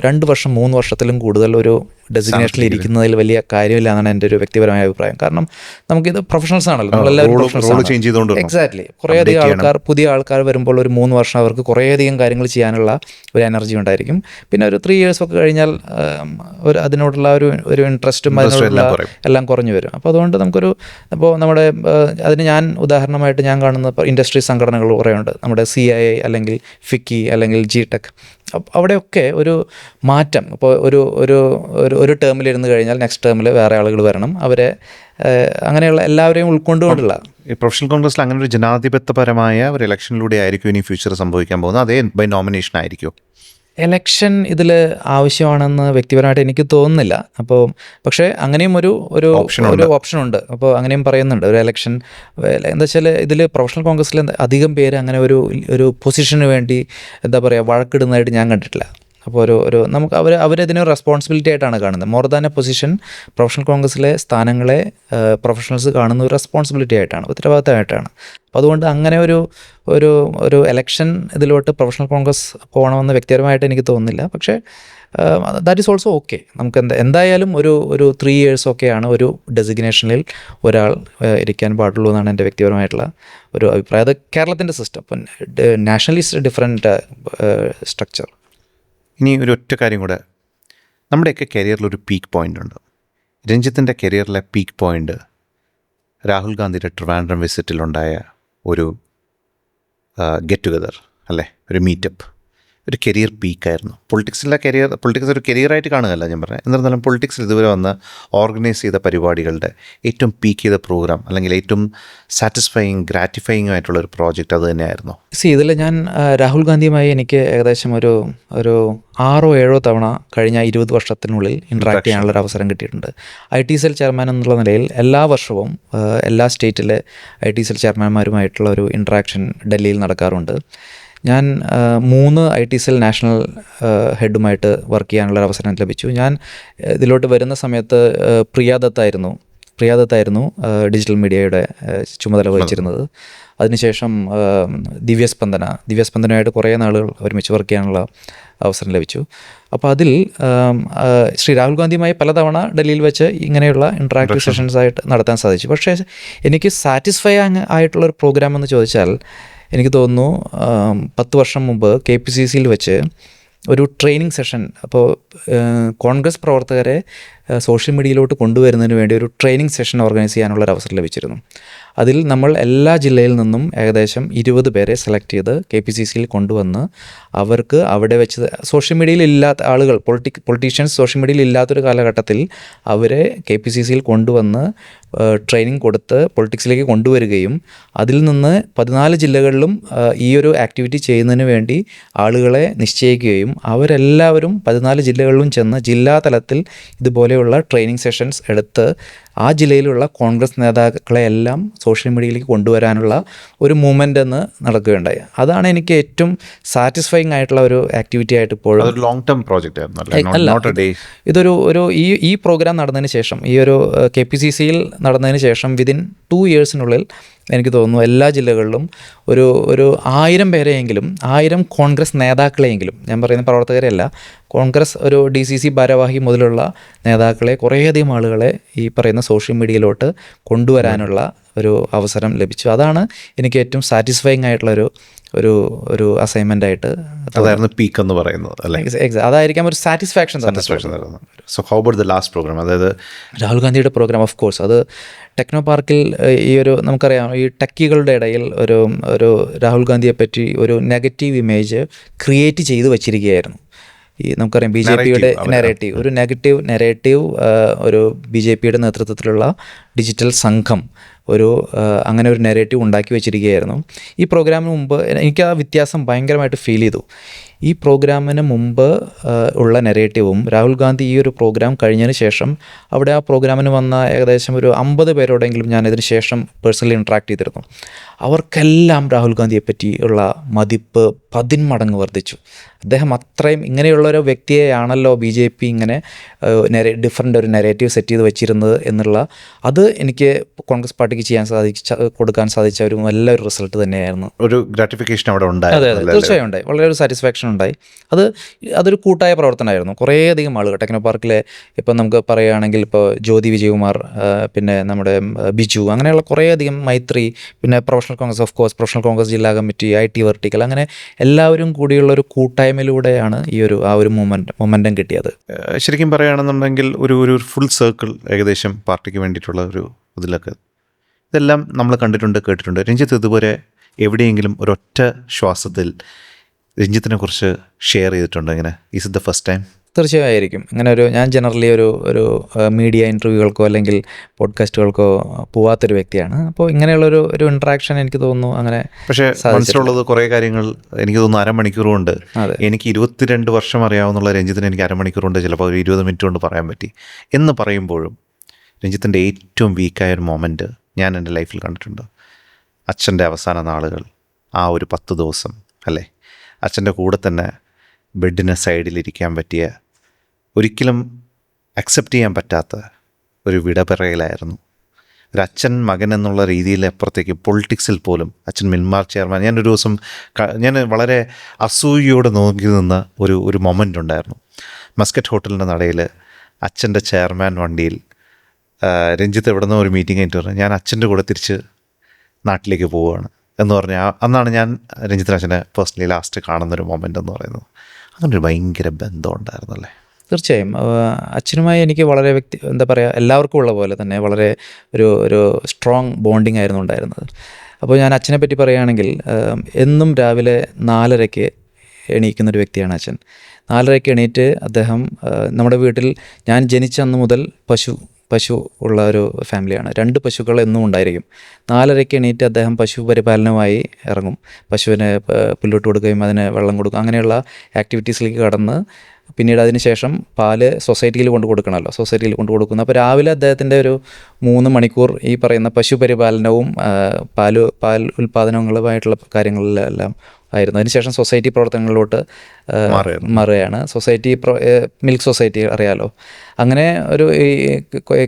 2 വർഷം 3 വർഷത്തിലും കൂടുതൽ ഒരു ഡെസിഗ്നേഷനിൽ ഇരിക്കുന്നതിൽ വലിയ കാര്യമില്ല എന്നാണ് എൻ്റെ ഒരു വ്യക്തിപരമായ അഭിപ്രായം. കാരണം നമുക്കിത് പ്രൊഫഷണൽസ് ആണല്ലോ, നമ്മളെല്ലാവരും പ്രൊഫഷണൽസ്. എക്സാക്ട്ലി. കുറേയധികം ആൾക്കാർ, പുതിയ ആൾക്കാർ വരുമ്പോൾ ഒരു 3 വർഷം അവർക്ക് കുറേയധികം കാര്യങ്ങൾ ചെയ്യാനുള്ള ഒരു എനർജി ഉണ്ടായിരിക്കും. പിന്നെ ഒരു 3 years ഒക്കെ കഴിഞ്ഞാൽ അതിനോടുള്ള ഒരു ഇൻട്രസ്റ്റും അതിനോടുള്ള എല്ലാം കുറഞ്ഞു വരും. അപ്പോൾ അതുകൊണ്ട് അപ്പോൾ നമ്മുടെ അതിന് ഞാൻ ഉദാഹരണമായിട്ട് ഞാൻ കാണുന്ന ഇൻഡസ്ട്രി സംഘടനകൾ കുറേയുണ്ട്. നമ്മുടെ CII അല്ലെങ്കിൽ FICCI അല്ലെങ്കിൽ GTEC. അവിടെയൊക്കെ ഒരു മാറ്റം, ഇപ്പോൾ ഒരു ടേമിലിരുന്ന് കഴിഞ്ഞാൽ നെക്സ്റ്റ് ടേമിൽ വേറെ ആളുകൾ വരണം, അവരെ അങ്ങനെയുള്ള എല്ലാവരെയും ഉൾക്കൊണ്ടുകൊണ്ടുള്ള. ഈ പ്രൊഫഷണൽ കോൺഗ്രസിൽ അങ്ങനെ ഒരു ജനാധിപത്യപരമായ ഒരു ഇലക്ഷനിലൂടെ ആയിരിക്കും ഇനി ഫ്യൂച്ചർ സംഭവിക്കാൻ പോകുന്നത്? അതേ ബൈ നോമിനേഷൻ ആയിരിക്കും? എലക്ഷൻ ഇതിൽ ആവശ്യമാണെന്ന് വ്യക്തിപരമായിട്ട് എനിക്ക് തോന്നുന്നില്ല. അപ്പോൾ പക്ഷേ അങ്ങനെയും ഒരു ഓപ്ഷനുണ്ട്. അപ്പോൾ അങ്ങനെയും പറയുന്നുണ്ട് ഒരു എലക്ഷൻ. എന്താ വെച്ചാൽ ഇതിൽ പ്രൊഫഷണൽ കോൺഗ്രസ്സിൽ അധികം പേര് അങ്ങനെ ഒരു പൊസിഷന് വേണ്ടി എന്താ പറയുക വഴക്കിടുന്നതായിട്ട് ഞാൻ കണ്ടിട്ടില്ല. അപ്പോൾ നമുക്ക് അവരതിനൊരു റെസ്പോൺസിബിലിറ്റി ആയിട്ടാണ് കാണുന്നത്. More than a position, professional കോൺഗ്രസ്സിലെ സ്ഥാനങ്ങളെ പ്രൊഫഷണൽസ് കാണുന്ന ഒരു റെസ്പോൺസിബിലിറ്റി ആയിട്ടാണ്, ഉത്തരവാദിത്തമായിട്ടാണ്. അപ്പോൾ അതുകൊണ്ട് അങ്ങനെ ഒരു എലക്ഷൻ ഇതിലോട്ട് പ്രൊഫഷണൽ കോൺഗ്രസ് പോകണമെന്ന് വ്യക്തിപരമായിട്ട് എനിക്ക് തോന്നുന്നില്ല. പക്ഷേ ദാറ്റ് ഈസ് ഓൾസോ ഓക്കെ. നമുക്ക് എന്തായാലും ഒരു 3 years ഒക്കെയാണ് ഒരു ഡെസിഗ്നേഷനിൽ ഒരാൾ ഇരിക്കാൻ പാടുള്ളൂ എന്നാണ് എൻ്റെ വ്യക്തിപരമായിട്ടുള്ള ഒരു അഭിപ്രായം. അത് കേരളത്തിൻ്റെ സിസ്റ്റം. ഇപ്പം നാഷണലി ഡിഫറെൻറ്റ് സ്ട്രക്ചർ. ഇനി ഒരു ഒറ്റ കാര്യം കൂടെ, നമ്മുടെയൊക്കെ കരിയറിലൊരു പീക്ക് പോയിൻ്റ് ഉണ്ട്. രഞ്ജിത്തിൻ്റെ കരിയറിലെ പീക്ക് പോയിൻ്റ് രാഹുൽ ഗാന്ധിയുടെ ട്രിവാൻഡ്രം വിസിറ്റിലുണ്ടായ ഒരു ഗെറ്റ് ടുഗദർ അല്ലേ, ഒരു മീറ്റപ്പ്, ഒരു കരിയർ പീക്കായിരുന്നു. പൊളിറ്റിക്സ് ഒരു കരിയറായിട്ട് കാണുകയല്ല ഞാൻ പറഞ്ഞത്. എന്നിരുന്നാലും പൊളിറ്റിക്സിൽ ഇതുവരെ വന്ന് ഓർഗനൈസ് ചെയ്ത പരിപാടികളുടെ ഏറ്റവും പീക്ക് ചെയ്ത പ്രോഗ്രാം അല്ലെങ്കിൽ ഏറ്റവും സാറ്റിസ്ഫൈയിങ് ഗ്രാറ്റിഫൈയിങ് ആയിട്ടുള്ള ഒരു പ്രോജക്റ്റ് അത് തന്നെയായിരുന്നു. ഇതിൽ ഞാൻ രാഹുൽ ഗാന്ധിയുമായി എനിക്ക് ഏകദേശം ഒരു 6-7 തവണ കഴിഞ്ഞ 20 വർഷത്തിനുള്ളിൽ ഇൻട്രാക്ട് ചെയ്യാനുള്ളൊരു അവസരം കിട്ടിയിട്ടുണ്ട്. IT സെൽ ചെയർമാൻ എന്നുള്ള നിലയിൽ എല്ലാ വർഷവും എല്ലാ സ്റ്റേറ്റിലെ IT സെൽ ചെയർമാൻമാരുമായിട്ടുള്ള ഒരു ഇൻട്രാക്ഷൻ ഡൽഹിയിൽ നടക്കാറുണ്ട്. ഞാൻ 3 IT സെൽ നാഷണൽ ഹെഡുമായിട്ട് വർക്ക് ചെയ്യാനുള്ള അവസരം ലഭിച്ചു. ഞാൻ ഇതിലോട്ട് വരുന്ന സമയത്ത് പ്രിയ ദത്തായിരുന്നു ഡിജിറ്റൽ മീഡിയയുടെ ചുമതല വഹിച്ചിരുന്നത്. അതിനുശേഷം ദിവ്യസ്പന്ദനമായിട്ട് കുറേ നാളുകൾ ഒരുമിച്ച് വർക്ക് ചെയ്യാനുള്ള അവസരം ലഭിച്ചു. അപ്പോൾ അതിൽ ശ്രീ രാഹുൽ ഗാന്ധിയുമായി പലതവണ ഡൽഹിയിൽ വെച്ച് ഇങ്ങനെയുള്ള ഇൻട്രാക്റ്റീവ് സെഷൻസ് ആയിട്ട് നടത്താൻ സാധിച്ചു. പക്ഷേ എനിക്ക് സാറ്റിസ്ഫൈ ആയിട്ടുള്ളൊരു പ്രോഗ്രാം എന്ന് ചോദിച്ചാൽ എനിക്ക് തോന്നുന്നു 10 വർഷം മുമ്പ് KPCCയിൽ വെച്ച് ഒരു ട്രെയിനിങ് സെഷൻ. അപ്പോൾ കോൺഗ്രസ് പ്രവർത്തകരെ സോഷ്യൽ മീഡിയയിലോട്ട് കൊണ്ടുവരുന്നതിന് വേണ്ടി ഒരു ട്രെയിനിങ് സെഷൻ ഓർഗനൈസ് ചെയ്യാനുള്ളൊരു അവസരം ലഭിച്ചിരുന്നു. അതിൽ നമ്മൾ എല്ലാ ജില്ലയിൽ നിന്നും ഏകദേശം 20 പേരെ സെലക്ട് ചെയ്ത് KPCCയിൽ കൊണ്ടുവന്ന് അവർക്ക് അവിടെ വെച്ച് സോഷ്യൽ മീഡിയയിൽ ഇല്ലാത്ത ആളുകൾ, പൊളിറ്റീഷ്യൻസ് സോഷ്യൽ മീഡിയയിൽ ഇല്ലാത്തൊരു കാലഘട്ടത്തിൽ അവരെ KPCCയിൽ കൊണ്ടുവന്ന് ട്രെയിനിങ് കൊടുത്ത് പൊളിറ്റിക്സിലേക്ക് കൊണ്ടുവരികയും അതിൽ നിന്ന് 14 ജില്ലകളിലും ഈ ഒരു ആക്ടിവിറ്റി ചെയ്യുന്നതിന് വേണ്ടി ആളുകളെ നിശ്ചയിക്കുകയും അവരെല്ലാവരും 14 ജില്ലകളിലും ചെന്ന് ജില്ലാ തലത്തിൽ ഇതുപോലെയുള്ള ട്രെയിനിങ് സെഷൻസ് എടുത്ത് ആ ജില്ലയിലുള്ള കോൺഗ്രസ് നേതാക്കളെ എല്ലാം സോഷ്യൽ മീഡിയയിലേക്ക് കൊണ്ടുവരാനുള്ള ഒരു മൂവ്മെൻ്റ് എന്ന് നടക്കുകയുണ്ടായി. അതാണ് എനിക്ക് ഏറ്റവും സാറ്റിസ്ഫൈങ് ആയിട്ടുള്ള ഒരു ആക്ടിവിറ്റി ആയിട്ട് ഇപ്പോഴും. ലോങ് ടേം പ്രോജക്റ്റ് ആയിരുന്നു. ഇതൊരു ഈ പ്രോഗ്രാം നടന്നതിന് ശേഷം, ഈ ഒരു KPCCയിൽ നടന്നതിന് ശേഷം വിതിൻ 2 ഇയേഴ്സിനുള്ളിൽ എനിക്ക് തോന്നുന്നു എല്ലാ ജില്ലകളിലും ഒരു 1000 പേരെയെങ്കിലും, 1000 കോൺഗ്രസ് നേതാക്കളെയെങ്കിലും, ഞാൻ പറയുന്ന പ്രവർത്തകരെയല്ല, കോൺഗ്രസ് ഒരു DCC ഭാരവാഹി മുതലുള്ള നേതാക്കളെ, കുറേയധികം ആളുകളെ ഈ പറയുന്ന സോഷ്യൽ മീഡിയയിലോട്ട് കൊണ്ടുവരാനുള്ള ഒരു അവസരം ലഭിച്ചു. അതാണ് എനിക്ക് ഏറ്റവും സാറ്റിസ്ഫൈങ് ആയിട്ടുള്ളൊരു ഒരു അസൈൻമെൻ്റ് ആയിട്ട്. അതായിരുന്നു പീക്ക് എന്ന് പറയുന്നത് അല്ലേ? അതായിരിക്കാം ഒരു satisfaction. So how about the last programme, അതായത് രാഹുൽ ഗാന്ധിയുടെ പ്രോഗ്രാം? ഓഫ് കോഴ്സ് അത് ടെക്നോ പാർക്കിൽ ഈ നമുക്കറിയാം, ഈ ടെക്കികളുടെ ഇടയിൽ ഒരു രാഹുൽ ഗാന്ധിയെ പറ്റി ഒരു നെഗറ്റീവ് ഇമേജ് ക്രിയേറ്റ് ചെയ്ത് വച്ചിരിക്കുകയായിരുന്നു. ഈ നമുക്കറിയാം BJPയുടെ നെറേറ്റീവ്, ഒരു നെഗറ്റീവ് നെറേറ്റീവ് ഒരു BJPയുടെ നേതൃത്വത്തിലുള്ള ഡിജിറ്റൽ സംഘം അങ്ങനെ ഒരു നെറേറ്റീവ് ഉണ്ടാക്കി വെച്ചിരിക്കുകയായിരുന്നു. ഈ പ്രോഗ്രാമിന് മുമ്പ് എനിക്ക് ആ വ്യത്യാസം ഭയങ്കരമായിട്ട് ഫീൽ ചെയ്തു. ഈ പ്രോഗ്രാമിന് മുമ്പ് ഉള്ള നെറേറ്റീവും രാഹുൽ ഗാന്ധി ഈ ഒരു പ്രോഗ്രാം കഴിഞ്ഞതിന് ശേഷം അവിടെ ആ പ്രോഗ്രാമിന് വന്ന ഏകദേശം ഒരു 50 പേരോടെങ്കിലും ഞാൻ ഇതിന് ശേഷം പേഴ്സണലി ഇൻട്രാക്ട് ചെയ്തിരുന്നു. അവർക്കെല്ലാം രാഹുൽ ഗാന്ധിയെ പറ്റിയുള്ള മതിപ്പ് 10 മടങ്ങ് വർദ്ധിച്ചു. അദ്ദേഹം അത്രയും ഇങ്ങനെയുള്ളൊരു വ്യക്തിയെയാണല്ലോ BJP ഇങ്ങനെ ഡിഫറൻ്റ് ഒരു നെറേറ്റീവ് സെറ്റ് ചെയ്ത് വെച്ചിരുന്നത് എന്നുള്ള അത് എനിക്ക് കോൺഗ്രസ് പാർട്ടിക്ക് കൊടുക്കാൻ സാധിച്ച ഒരു നല്ലൊരു റിസൾട്ട് തന്നെയായിരുന്നു. ഒരു ഗ്രാറ്റിഫിക്കേഷൻ അവിടെ ഉണ്ടായി. അതെ, തീർച്ചയായും ഉണ്ടായി. വളരെ ഒരു സാറ്റിസ്ഫാക്ഷൻ ഉണ്ടായി. അതൊരു കൂട്ടായ പ്രവർത്തനമായിരുന്നു. കുറേയധികം ആളുകൾ ടെക്നോ പാർക്കിലെ, ഇപ്പം നമുക്ക് പറയുകയാണെങ്കിൽ ഇപ്പോൾ ജ്യോതി വിജയകുമാർ, പിന്നെ നമ്മുടെ ബിജു, അങ്ങനെയുള്ള കുറേയധികം, മൈത്രി, പിന്നെ professional Congress, of course professional Congress ജില്ലാ കമ്മിറ്റി, IT വെർട്ടിക്കൽ, അങ്ങനെ എല്ലാവരും കൂടിയുള്ള ഒരു കൂട്ടായ്മയിലൂടെയാണ് ആ ഒരു മൊമെൻറ്റം കിട്ടിയത്. ശരിക്കും പറയുകയാണെന്നുണ്ടെങ്കിൽ ഒരു ഫുൾ സർക്കിൾ ഏകദേശം പാർട്ടിക്ക് വേണ്ടിയിട്ടുള്ള ഒരു ഇതിലൊക്കെ ഇതെല്ലാം നമ്മൾ കണ്ടിട്ടുണ്ട്, കേട്ടിട്ടുണ്ട്. രഞ്ജിത്ത് ഇതുപോലെ എവിടെയെങ്കിലും ഒരൊറ്റ ശ്വാസത്തിൽ രഞ്ജിത്തിനെ കുറിച്ച് ഷെയർ ചെയ്തിട്ടുണ്ടോ? ഇങ്ങനെ is it the first time? തീർച്ചയായിരിക്കും. ഞാൻ ജനറലി ഒരു മീഡിയ ഇൻ്റർവ്യൂകൾക്കോ അല്ലെങ്കിൽ പോഡ്കാസ്റ്റുകൾക്കോ പോവാത്തൊരു വ്യക്തിയാണ്. അപ്പോൾ ഇങ്ങനെയുള്ളൊരു ഇൻട്രാക്ഷൻ എനിക്ക് തോന്നുന്നു അങ്ങനെ. പക്ഷേ മനസ്സിലുള്ളത് കുറേ കാര്യങ്ങൾ എനിക്ക് തോന്നുന്നു അരമണിക്കൂർ കൊണ്ട്, എനിക്ക് 22 വർഷം അറിയാവുന്നുള്ള രഞ്ജിത്തിന് എനിക്ക് അരമണിക്കൂർ കൊണ്ട്, ചിലപ്പോൾ ഒരു 20 മിനിറ്റ് കൊണ്ട് പറയാൻ പറ്റി എന്ന് പറയുമ്പോഴും രഞ്ജിത്തിൻ്റെ ഏറ്റവും വീക്കായ ഒരു മൊമെൻറ്റ് ഞാൻ എൻ്റെ ലൈഫിൽ കണ്ടിട്ടുണ്ട്. അച്ഛൻ്റെ അവസാന നാളുകൾ, ആ ഒരു 10 ദിവസം അല്ലേ, അച്ഛൻ്റെ കൂടെ തന്നെ ബെഡിന് സൈഡിലിരിക്കാൻ പറ്റിയ, ഒരിക്കലും അക്സെപ്റ്റ് ചെയ്യാൻ പറ്റാത്ത ഒരു വിടപറയലായിരുന്നു. ഒരു അച്ഛൻ മകൻ എന്നുള്ള രീതിയിൽ അപ്പുറത്തേക്ക് പൊളിറ്റിക്സിൽ പോലും അച്ഛൻ മിൽമാർ ചെയർമാൻ. ഞാനൊരു ദിവസം ഞാൻ വളരെ അസൂയയോടെ നോക്കി നിന്ന ഒരു മൊമെൻ്റ് ഉണ്ടായിരുന്നു. മസ്കറ്റ് ഹോട്ടലിൻ്റെ നടയിൽ അച്ഛൻ്റെ ചെയർമാൻ വണ്ടിയിൽ രഞ്ജിത്ത് എവിടെ നിന്നോ ഒരു മീറ്റിംഗ് കഴിഞ്ഞിട്ട് പറഞ്ഞു, ഞാൻ അച്ഛൻ്റെ കൂടെ തിരിച്ച് നാട്ടിലേക്ക് പോവുകയാണ് എന്ന് പറഞ്ഞാൽ അന്നാണ് ഞാൻ രഞ്ജിത്തിന് അച്ഛനെ പേഴ്സണലി ലാസ്റ്റ് കാണുന്നൊരു മൊമെൻ്റ് എന്ന് പറയുന്നത്. അങ്ങനൊരു ഭയങ്കര ബന്ധം ഉണ്ടായിരുന്നല്ലേ? തീർച്ചയായും. അച്ഛനുമായി എനിക്ക് വളരെ എന്താ പറയുക, എല്ലാവർക്കും ഉള്ള പോലെ തന്നെ വളരെ ഒരു സ്ട്രോങ് ബോണ്ടിങ് ആയിരുന്നു ഉണ്ടായിരുന്നത്. അപ്പോൾ ഞാൻ അച്ഛനെ പറ്റി പറയുകയാണെങ്കിൽ എന്നും രാവിലെ 4:30 എണീക്കുന്നൊരു വ്യക്തിയാണ് അച്ഛൻ. 4:30 എണീറ്റ് അദ്ദേഹം, നമ്മുടെ വീട്ടിൽ ഞാൻ ജനിച്ച അന്ന് മുതൽ പശു ഉള്ള ഒരു ഫാമിലിയാണ്. 2 പശുക്കൾ എന്നും ഉണ്ടായിരിക്കും. 4:30 എണീറ്റ് അദ്ദേഹം പശു പരിപാലനമായി ഇറങ്ങും. പശുവിന് പുല്ലിട്ട് കൊടുക്കുകയും അതിന് വെള്ളം കൊടുക്കും, അങ്ങനെയുള്ള ആക്ടിവിറ്റീസിലേക്ക് കടന്ന് പിന്നീട് അതിന് ശേഷം പാല് സൊസൈറ്റിയിൽ കൊണ്ട് കൊടുക്കണമല്ലോ, സൊസൈറ്റിയിൽ കൊണ്ട് കൊടുക്കുന്നു. അപ്പോൾ രാവിലെ അദ്ദേഹത്തിൻ്റെ ഒരു 3 മണിക്കൂർ ഈ പറയുന്ന പശു പരിപാലനവും പാൽ ഉൽപ്പാദനങ്ങളുമായിട്ടുള്ള കാര്യങ്ങളിലെല്ലാം ആയിരുന്നു. അതിനുശേഷം സൊസൈറ്റി പ്രവർത്തനങ്ങളിലോട്ട് മാറുകയാണ്. മിൽക്ക് സൊസൈറ്റി അറിയാലോ. അങ്ങനെ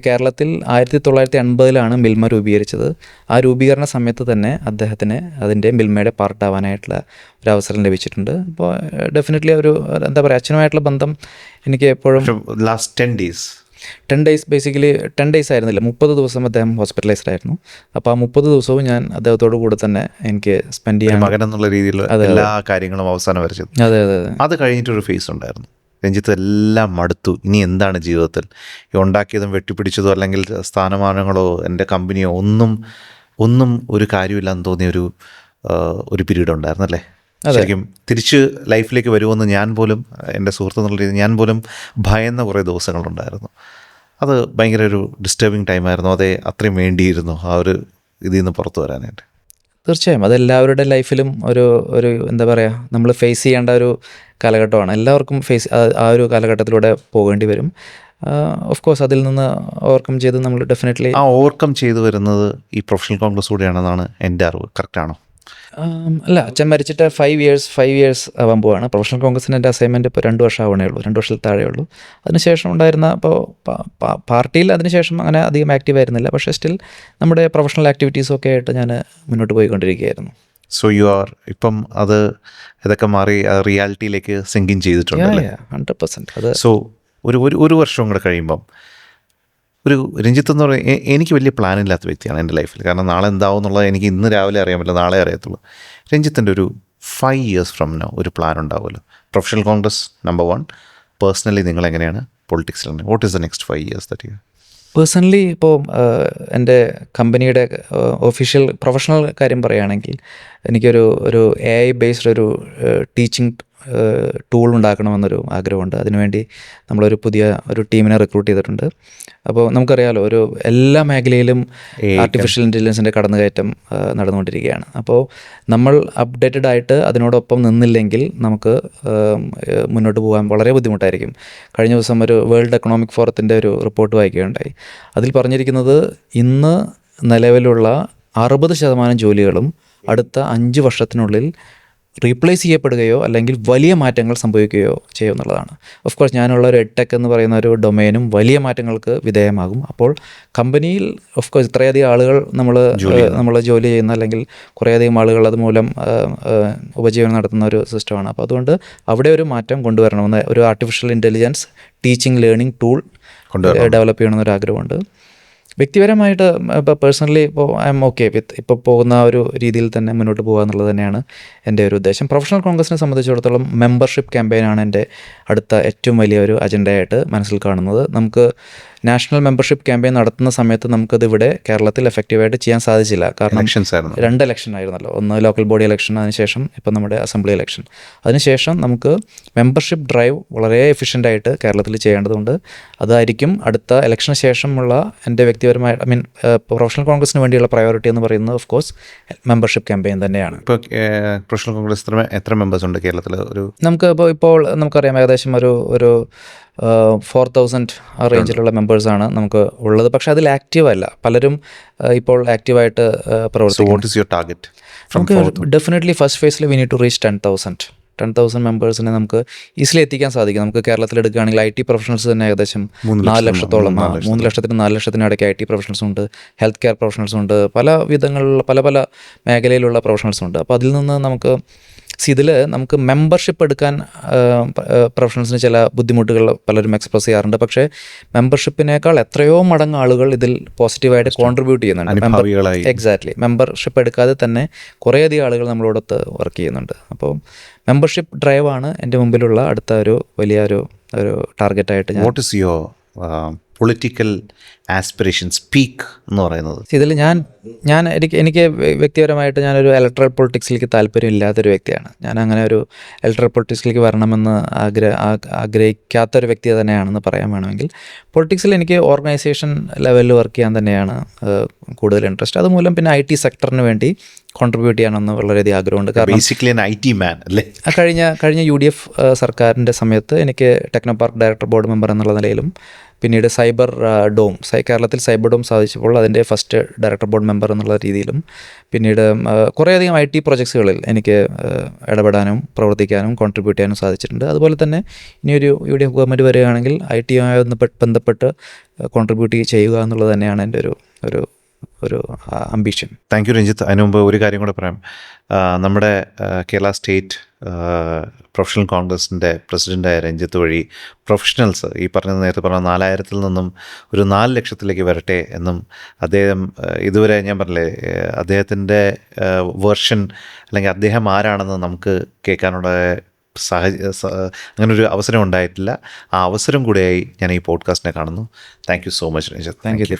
കേരളത്തിൽ 1980 മിൽമ രൂപീകരിച്ചത്. ആ രൂപീകരണ സമയത്ത് തന്നെ അദ്ദേഹത്തിന് അതിൻ്റെ മിൽമയുടെ പാർട്ടാവാനായിട്ടുള്ള ഒരു അവസരം ലഭിച്ചിട്ടുണ്ട്. അപ്പോൾ ഡെഫിനറ്റ്ലി എന്താ പറയുക, അച്ഛനുമായിട്ടുള്ള ബന്ധം എനിക്ക് എപ്പോഴും last 10 days 10 days basically 10 days ആയിരുന്നില്ല, 30 ദിവസം അദ്ദേഹം ഹോസ്പിറ്റലൈസ്ഡ് ആയിരുന്നു. അപ്പോൾ ആ 30 ദിവസവും ഞാൻ അദ്ദേഹത്തോടു കൂടെ തന്നെ എനിക്ക് സ്പെൻഡ് ചെയ്യാൻ, മകൻ എന്നുള്ള രീതിയിൽ എല്ലാ കാര്യങ്ങളും അവസാനം വരച്ചത്. അതെ അതെ അതെ. അത് കഴിഞ്ഞിട്ടൊരു ഫേസ് ഉണ്ടായിരുന്നു, രഞ്ജിത്ത് എല്ലാം മടുത്തു, ഇനി എന്താണ് ജീവിതത്തിൽ, ഈ ഉണ്ടാക്കിയതും വെട്ടിപ്പിടിച്ചതോ അല്ലെങ്കിൽ സ്ഥാനമാനങ്ങളോ എൻ്റെ കമ്പനിയോ ഒന്നും ഒരു കാര്യമില്ലാന്ന് തോന്നിയ ഒരു പീരീഡ് ഉണ്ടായിരുന്നല്ലേ? ശരിക്കും തിരിച്ച് ലൈഫിലേക്ക് വരുമെന്ന് ഞാൻ പോലും, എൻ്റെ സുഹൃത്ത് എന്നുള്ള രീതിയിൽ ഞാൻ പോലും ഭയന്ന കുറേ ദിവസങ്ങളുണ്ടായിരുന്നു. അത് ഭയങ്കര ഒരു ഡിസ്റ്റർബിങ് ടൈമായിരുന്നു. അതേ അത്രയും വേണ്ടിയിരുന്നു ആ ഒരു ഇതിൽ നിന്ന് പുറത്തു വരാനായിട്ട്? തീർച്ചയായും അതെല്ലാവരുടെ ലൈഫിലും ഒരു എന്താ പറയുക, നമ്മൾ ഫേസ് ചെയ്യേണ്ട ഒരു കാലഘട്ടമാണ്. എല്ലാവർക്കും ആ ഒരു കാലഘട്ടത്തിലൂടെ പോകേണ്ടി വരും. ഓഫ് കോഴ്സ് അതിൽ നിന്ന് ഓവർകം ചെയ്ത് നമ്മൾ ഡെഫിനറ്റ്ലി ഓവർകം ചെയ്തു വരുന്നത് ഈ പ്രൊഫഷണൽ കോൺഗ്രസ് കൂടിയാണെന്നാണ് എൻ്റെ അറിവ്. കറക്റ്റാണോ? അല്ല, അച്ഛൻ മരിച്ചിട്ട് 5 years ആവാൻ പോവാണ്. പ്രൊഫഷണൽ കോൺഗ്രസിന് എൻ്റെ അസൈൻമെൻറ്റ് ഇപ്പോൾ 2 വർഷം ആവണേ ഉള്ളൂ, 2 വർഷത്തിൽ താഴെ ഉള്ളൂ. അതിനുശേഷം ഉണ്ടായിരുന്ന ഇപ്പോൾ പാർട്ടിയിൽ അതിനുശേഷം അങ്ങനെ അധികം ആക്റ്റീവ് ആയിരുന്നില്ല, പക്ഷേ സ്റ്റിൽ നമ്മുടെ പ്രൊഫഷണൽ ആക്ടിവിറ്റീസൊക്കെ ആയിട്ട് ഞാൻ മുന്നോട്ട് പോയിക്കൊണ്ടിരിക്കുകയായിരുന്നു. സോ യു ആർ ഇപ്പം ഇതൊക്കെ മാറി റിയാലിറ്റിയിലേക്ക് സിങ്കിൻ ചെയ്തിട്ടുണ്ട്? 100%. അത് സോ ഒരു വർഷം കൂടെ കഴിയുമ്പം രഞ്ജിത്ത് എന്ന് പറയുന്നത് എനിക്ക് വലിയ പ്ലാനില്ലാത്ത വ്യക്തിയാണ് എൻ്റെ ലൈഫിൽ. കാരണം നാളെ എന്താവും എന്നുള്ളത് എനിക്ക് ഇന്ന് രാവിലെ അറിയാൻ പറ്റില്ല, നാളെ അറിയത്തുള്ളൂ. രഞ്ജിത്തിൻ്റെ ഒരു 5 years ഫ്രം നോ ഒരു പ്ലാൻ ഉണ്ടാവുമല്ലോ. പ്രൊഫഷണൽ കോൺഗ്രസ് നമ്പർ 1, പേഴ്സണലി നിങ്ങൾ എങ്ങനെയാണ് പൊളിറ്റിക്സിൽ? What is the next 5 years that you? Personally ഇപ്പോൾ എൻ്റെ കമ്പനിയുടെ ഒഫീഷ്യൽ പ്രൊഫഷണൽ കാര്യം പറയുകയാണെങ്കിൽ എനിക്കൊരു AI ബേസ്ഡ് ഒരു ടീച്ചിങ് ടൂൾ ഉണ്ടാക്കണമെന്നൊരു ആഗ്രഹമുണ്ട്. അതിനുവേണ്ടി നമ്മളൊരു പുതിയ ടീമിനെ റിക്രൂട്ട് ചെയ്തിട്ടുണ്ട്. അപ്പോൾ നമുക്കറിയാമല്ലോ, എല്ലാ മേഖലയിലും ആർട്ടിഫിഷ്യൽ ഇൻ്റലിജൻസിൻ്റെ കടന്നുകയറ്റം നടന്നുകൊണ്ടിരിക്കുകയാണ്. അപ്പോൾ നമ്മൾ അപ്ഡേറ്റഡ് ആയിട്ട് അതിനോടൊപ്പം നിന്നില്ലെങ്കിൽ നമുക്ക് മുന്നോട്ട് പോകാൻ വളരെ ബുദ്ധിമുട്ടായിരിക്കും. കഴിഞ്ഞ ദിവസം ഒരു വേൾഡ് എക്കണോമിക് ഫോറത്തിൻ്റെ ഒരു റിപ്പോർട്ട് വായിക്കുകയുണ്ടായി. അതിൽ പറഞ്ഞിരിക്കുന്നത് ഇന്ന് നിലവിലുള്ള 60% ജോലികളും അടുത്ത 5 വർഷത്തിനുള്ളിൽ റീപ്ലേസ് ചെയ്യപ്പെടുകയോ അല്ലെങ്കിൽ വലിയ മാറ്റങ്ങൾ സംഭവിക്കുകയോ ചെയ്യും എന്നുള്ളതാണ്. ഓഫ് കോഴ്സ് ഞാനുള്ള ഒരു എഡ്ടെക് എന്ന് പറയുന്ന ഒരു ഡൊമൈനും വലിയ മാറ്റങ്ങൾക്ക് വിധേയമാകും. അപ്പോൾ കമ്പനിയിൽ ഓഫ് കോഴ്സ് ഇത്രയധികം ആളുകൾ നമ്മൾ ജോലി ചെയ്യുന്ന, അല്ലെങ്കിൽ കുറേയധികം ആളുകൾ അതുമൂലം ഉപജീവനം നടത്തുന്ന ഒരു സിസ്റ്റമാണ്. അപ്പോൾ അതുകൊണ്ട് അവിടെ ഒരു മാറ്റം കൊണ്ടുവരണമെന്ന്, ഒരു artificial intelligence teaching learning tool develop ചെയ്യണമെന്നൊരു ആഗ്രഹമുണ്ട്. വ്യക്തിപരമായിട്ട് ഇപ്പോൾ പേഴ്സണലി ഇപ്പോൾ ഐ എം ഓക്കെ വിത്ത് ഇപ്പോൾ പോകുന്ന ഒരു രീതിയിൽ തന്നെ മുന്നോട്ട് പോകുക എന്നുള്ളത് തന്നെയാണ് എൻ്റെ ഒരു ഉദ്ദേശം. പ്രൊഫഷണൽ കോൺഗ്രസിനെ സംബന്ധിച്ചിടത്തോളം മെമ്പർഷിപ്പ് ക്യാമ്പയിനാണ് എൻ്റെ അടുത്ത ഏറ്റവും വലിയ ഒരു അജണ്ടയായിട്ട് മനസ്സിൽ കാണുന്നത്. നമുക്ക് നാഷണൽ മെമ്പർഷിപ്പ് ക്യാമ്പയിൻ നടത്തുന്ന സമയത്ത് നമുക്കത് ഇവിടെ കേരളത്തിൽ എഫക്റ്റീവായിട്ട് ചെയ്യാൻ സാധിച്ചില്ല. കാരണം 2 ഇലക്ഷൻ ആയിരുന്നല്ലോ, ഒന്ന് ലോക്കൽ ബോഡി ഇലക്ഷൻ, അതിനുശേഷം ഇപ്പോൾ നമ്മുടെ അസംബ്ലി ഇലക്ഷൻ. അതിനുശേഷം നമുക്ക് മെമ്പർഷിപ്പ് ഡ്രൈവ് വളരെ എഫിഷ്യൻ്റായിട്ട് കേരളത്തിൽ ചെയ്യേണ്ടതുണ്ട്. അതായിരിക്കും അടുത്ത ഇലക്ഷന് ശേഷമുള്ള എൻ്റെ വ്യക്തിപരമായ പ്രൊഫഷണൽ കോൺഗ്രസിന് വേണ്ടിയുള്ള പ്രയോറിറ്റി എന്ന് പറയുന്നത് ഓഫ് കോഴ്സ് മെമ്പർഷിപ്പ് ക്യാമ്പയിൻ തന്നെയാണ്. ഇപ്പോൾ പ്രൊഫഷണൽ കോൺഗ്രസ് എത്ര മെമ്പേഴ്സ് ഉണ്ട് കേരളത്തിൽ? നമുക്ക് ഇപ്പോൾ നമുക്കറിയാം ഏകദേശം ഒരു 4000 ആ റേഞ്ചിലുള്ള മെമ്പേഴ്സാണ് നമുക്ക് ഉള്ളത്. പക്ഷേ അതിൽ ആക്റ്റീവ് അല്ല, പലരും ഇപ്പോൾ ആക്റ്റീവായിട്ട് പ്രവർത്തിക്കും. നമുക്ക് ഡെഫിനറ്റ്ലി ഫസ്റ്റ് ഫേസിൽ വി നീഡ് ടു റീച്ച് 10,000 മെമ്പേഴ്സിനെ നമുക്ക് ഈസിലി എത്തിക്കാൻ സാധിക്കും. നമുക്ക് കേരളത്തിൽ എടുക്കുകയാണെങ്കിൽ IT പ്രൊഫഷണൽസ് തന്നെ ഏകദേശം 4 ലക്ഷത്തോളം, 3 ലക്ഷത്തിനും 4 ലക്ഷത്തിനും ഇടയ്ക്ക് IT പ്രൊഫഷണൽസ് ഉണ്ട്, ഹെൽത്ത് കെയർ പ്രൊഫഷണൽസ് ഉണ്ട്, പല വിധങ്ങളിലുള്ള പല മേഖലയിലുള്ള പ്രൊഫഷണൽസ് ഉണ്ട്. അപ്പോൾ അതിൽ നിന്ന് നമുക്ക് ഇതിൽ നമുക്ക് മെമ്പർഷിപ്പ് എടുക്കാൻ പ്രൊഫഷണൽസിന് ചില ബുദ്ധിമുട്ടുകൾ പലരും എക്സ്പ്രസ് ചെയ്യാറുണ്ട്. പക്ഷേ മെമ്പർഷിപ്പിനേക്കാൾ എത്രയോ മടങ്ങ് ആളുകൾ ഇതിൽ പോസിറ്റീവായിട്ട് കോൺട്രിബ്യൂട്ട് ചെയ്യുന്നുണ്ട്. എക്സാക്ട്ലി, മെമ്പർഷിപ്പ് എടുക്കാതെ തന്നെ കുറേയധികം ആളുകൾ നമ്മളോടൊത്ത് വർക്ക് ചെയ്യുന്നുണ്ട്. അപ്പോൾ മെമ്പർഷിപ്പ് ഡ്രൈവാണ് എൻ്റെ മുമ്പിലുള്ള അടുത്ത ഒരു വലിയ ഒരു ടാർഗറ്റായിട്ട് പൊളിറ്റിക്കൽ ആസ്പിറേഷൻ സ്പീക്ക് എന്ന് പറയുന്നത്? ഇതിൽ എനിക്ക് വ്യക്തിപരമായിട്ട് ഞാനൊരു ഇലക്ട്രൽ പൊളിറ്റിക്സിലേക്ക് താല്പര്യമില്ലാത്തൊരു വ്യക്തിയാണ്. ഞാൻ അങ്ങനെ ഒരു ഇലക്ട്രൽ പൊളിറ്റിക്സിലേക്ക് വരണമെന്ന് ആഗ്രഹിക്കാത്തൊരു വ്യക്തി തന്നെയാണെന്ന് പറയാൻ വേണമെങ്കിൽ. പൊളിറ്റിക്സിൽ എനിക്ക് ഓർഗനൈസേഷൻ ലെവലിൽ വർക്ക് ചെയ്യാൻ തന്നെയാണ് കൂടുതൽ ഇൻട്രസ്റ്റ്. അതുമൂലം പിന്നെ IT സെക്ടറിന് വേണ്ടി കോൺട്രിബ്യൂട്ട് ചെയ്യാനൊന്ന് വളരെയധികം ആഗ്രഹമുണ്ട്. കാരണം കഴിഞ്ഞ UDF സർക്കാരിൻ്റെ സമയത്ത് എനിക്ക് techno park director board member എന്നുള്ള നിലയിലും, പിന്നീട് സൈബർ ഡോം കേരളത്തിൽ സൈബർ ഡോം സാധിച്ചപ്പോൾ അതിൻ്റെ ഫസ്റ്റ് ഡയറക്ടർ ബോർഡ് മെമ്പർ എന്നുള്ള രീതിയിലും, പിന്നീട് കുറേയധികം IT പ്രൊജക്ട്സുകളിൽ എനിക്ക് ഇടപെടാനും പ്രവർത്തിക്കാനും കോൺട്രിബ്യൂട്ട് ചെയ്യാനും സാധിച്ചിട്ടുണ്ട്. അതുപോലെ തന്നെ ഇനിയൊരു UDF ഗവൺമെൻറ് വരികയാണെങ്കിൽ IT യുമായി ബന്ധപ്പെട്ട് കോൺട്രിബ്യൂട്ട് ചെയ്യുക എന്നുള്ളത് തന്നെയാണ് എൻ്റെ ഒരു ഒരു അംബിഷൻ. Thank you Ranjith. അതിന് മുമ്പ് ഒരു കാര്യം കൂടെ പറയാം. നമ്മുടെ കേരള സ്റ്റേറ്റ് പ്രൊഫഷണൽ കോൺഗ്രസിൻ്റെ പ്രസിഡൻ്റായ രഞ്ജിത്ത് വഴി പ്രൊഫഷണൽസ് ഈ നേരത്തെ പറഞ്ഞ 4000-ൽ നിന്നും ഒരു 4 ലക്ഷത്തിലേക്ക് വരട്ടെ എന്നും അദ്ദേഹം ഇതുവരെ ഞാൻ പറഞ്ഞില്ലേ അദ്ദേഹത്തിൻ്റെ വേർഷൻ അല്ലെങ്കിൽ അദ്ദേഹം ആരാണെന്ന് നമുക്ക് കേൾക്കാനുള്ള അങ്ങനൊരു അവസരം ഉണ്ടായിട്ടില്ല. ആ അവസരം കൂടെയായി ഞാൻ ഈ പോഡ്കാസ്റ്റിനെ കാണുന്നു. Thank you so much Ranjith. Thank U.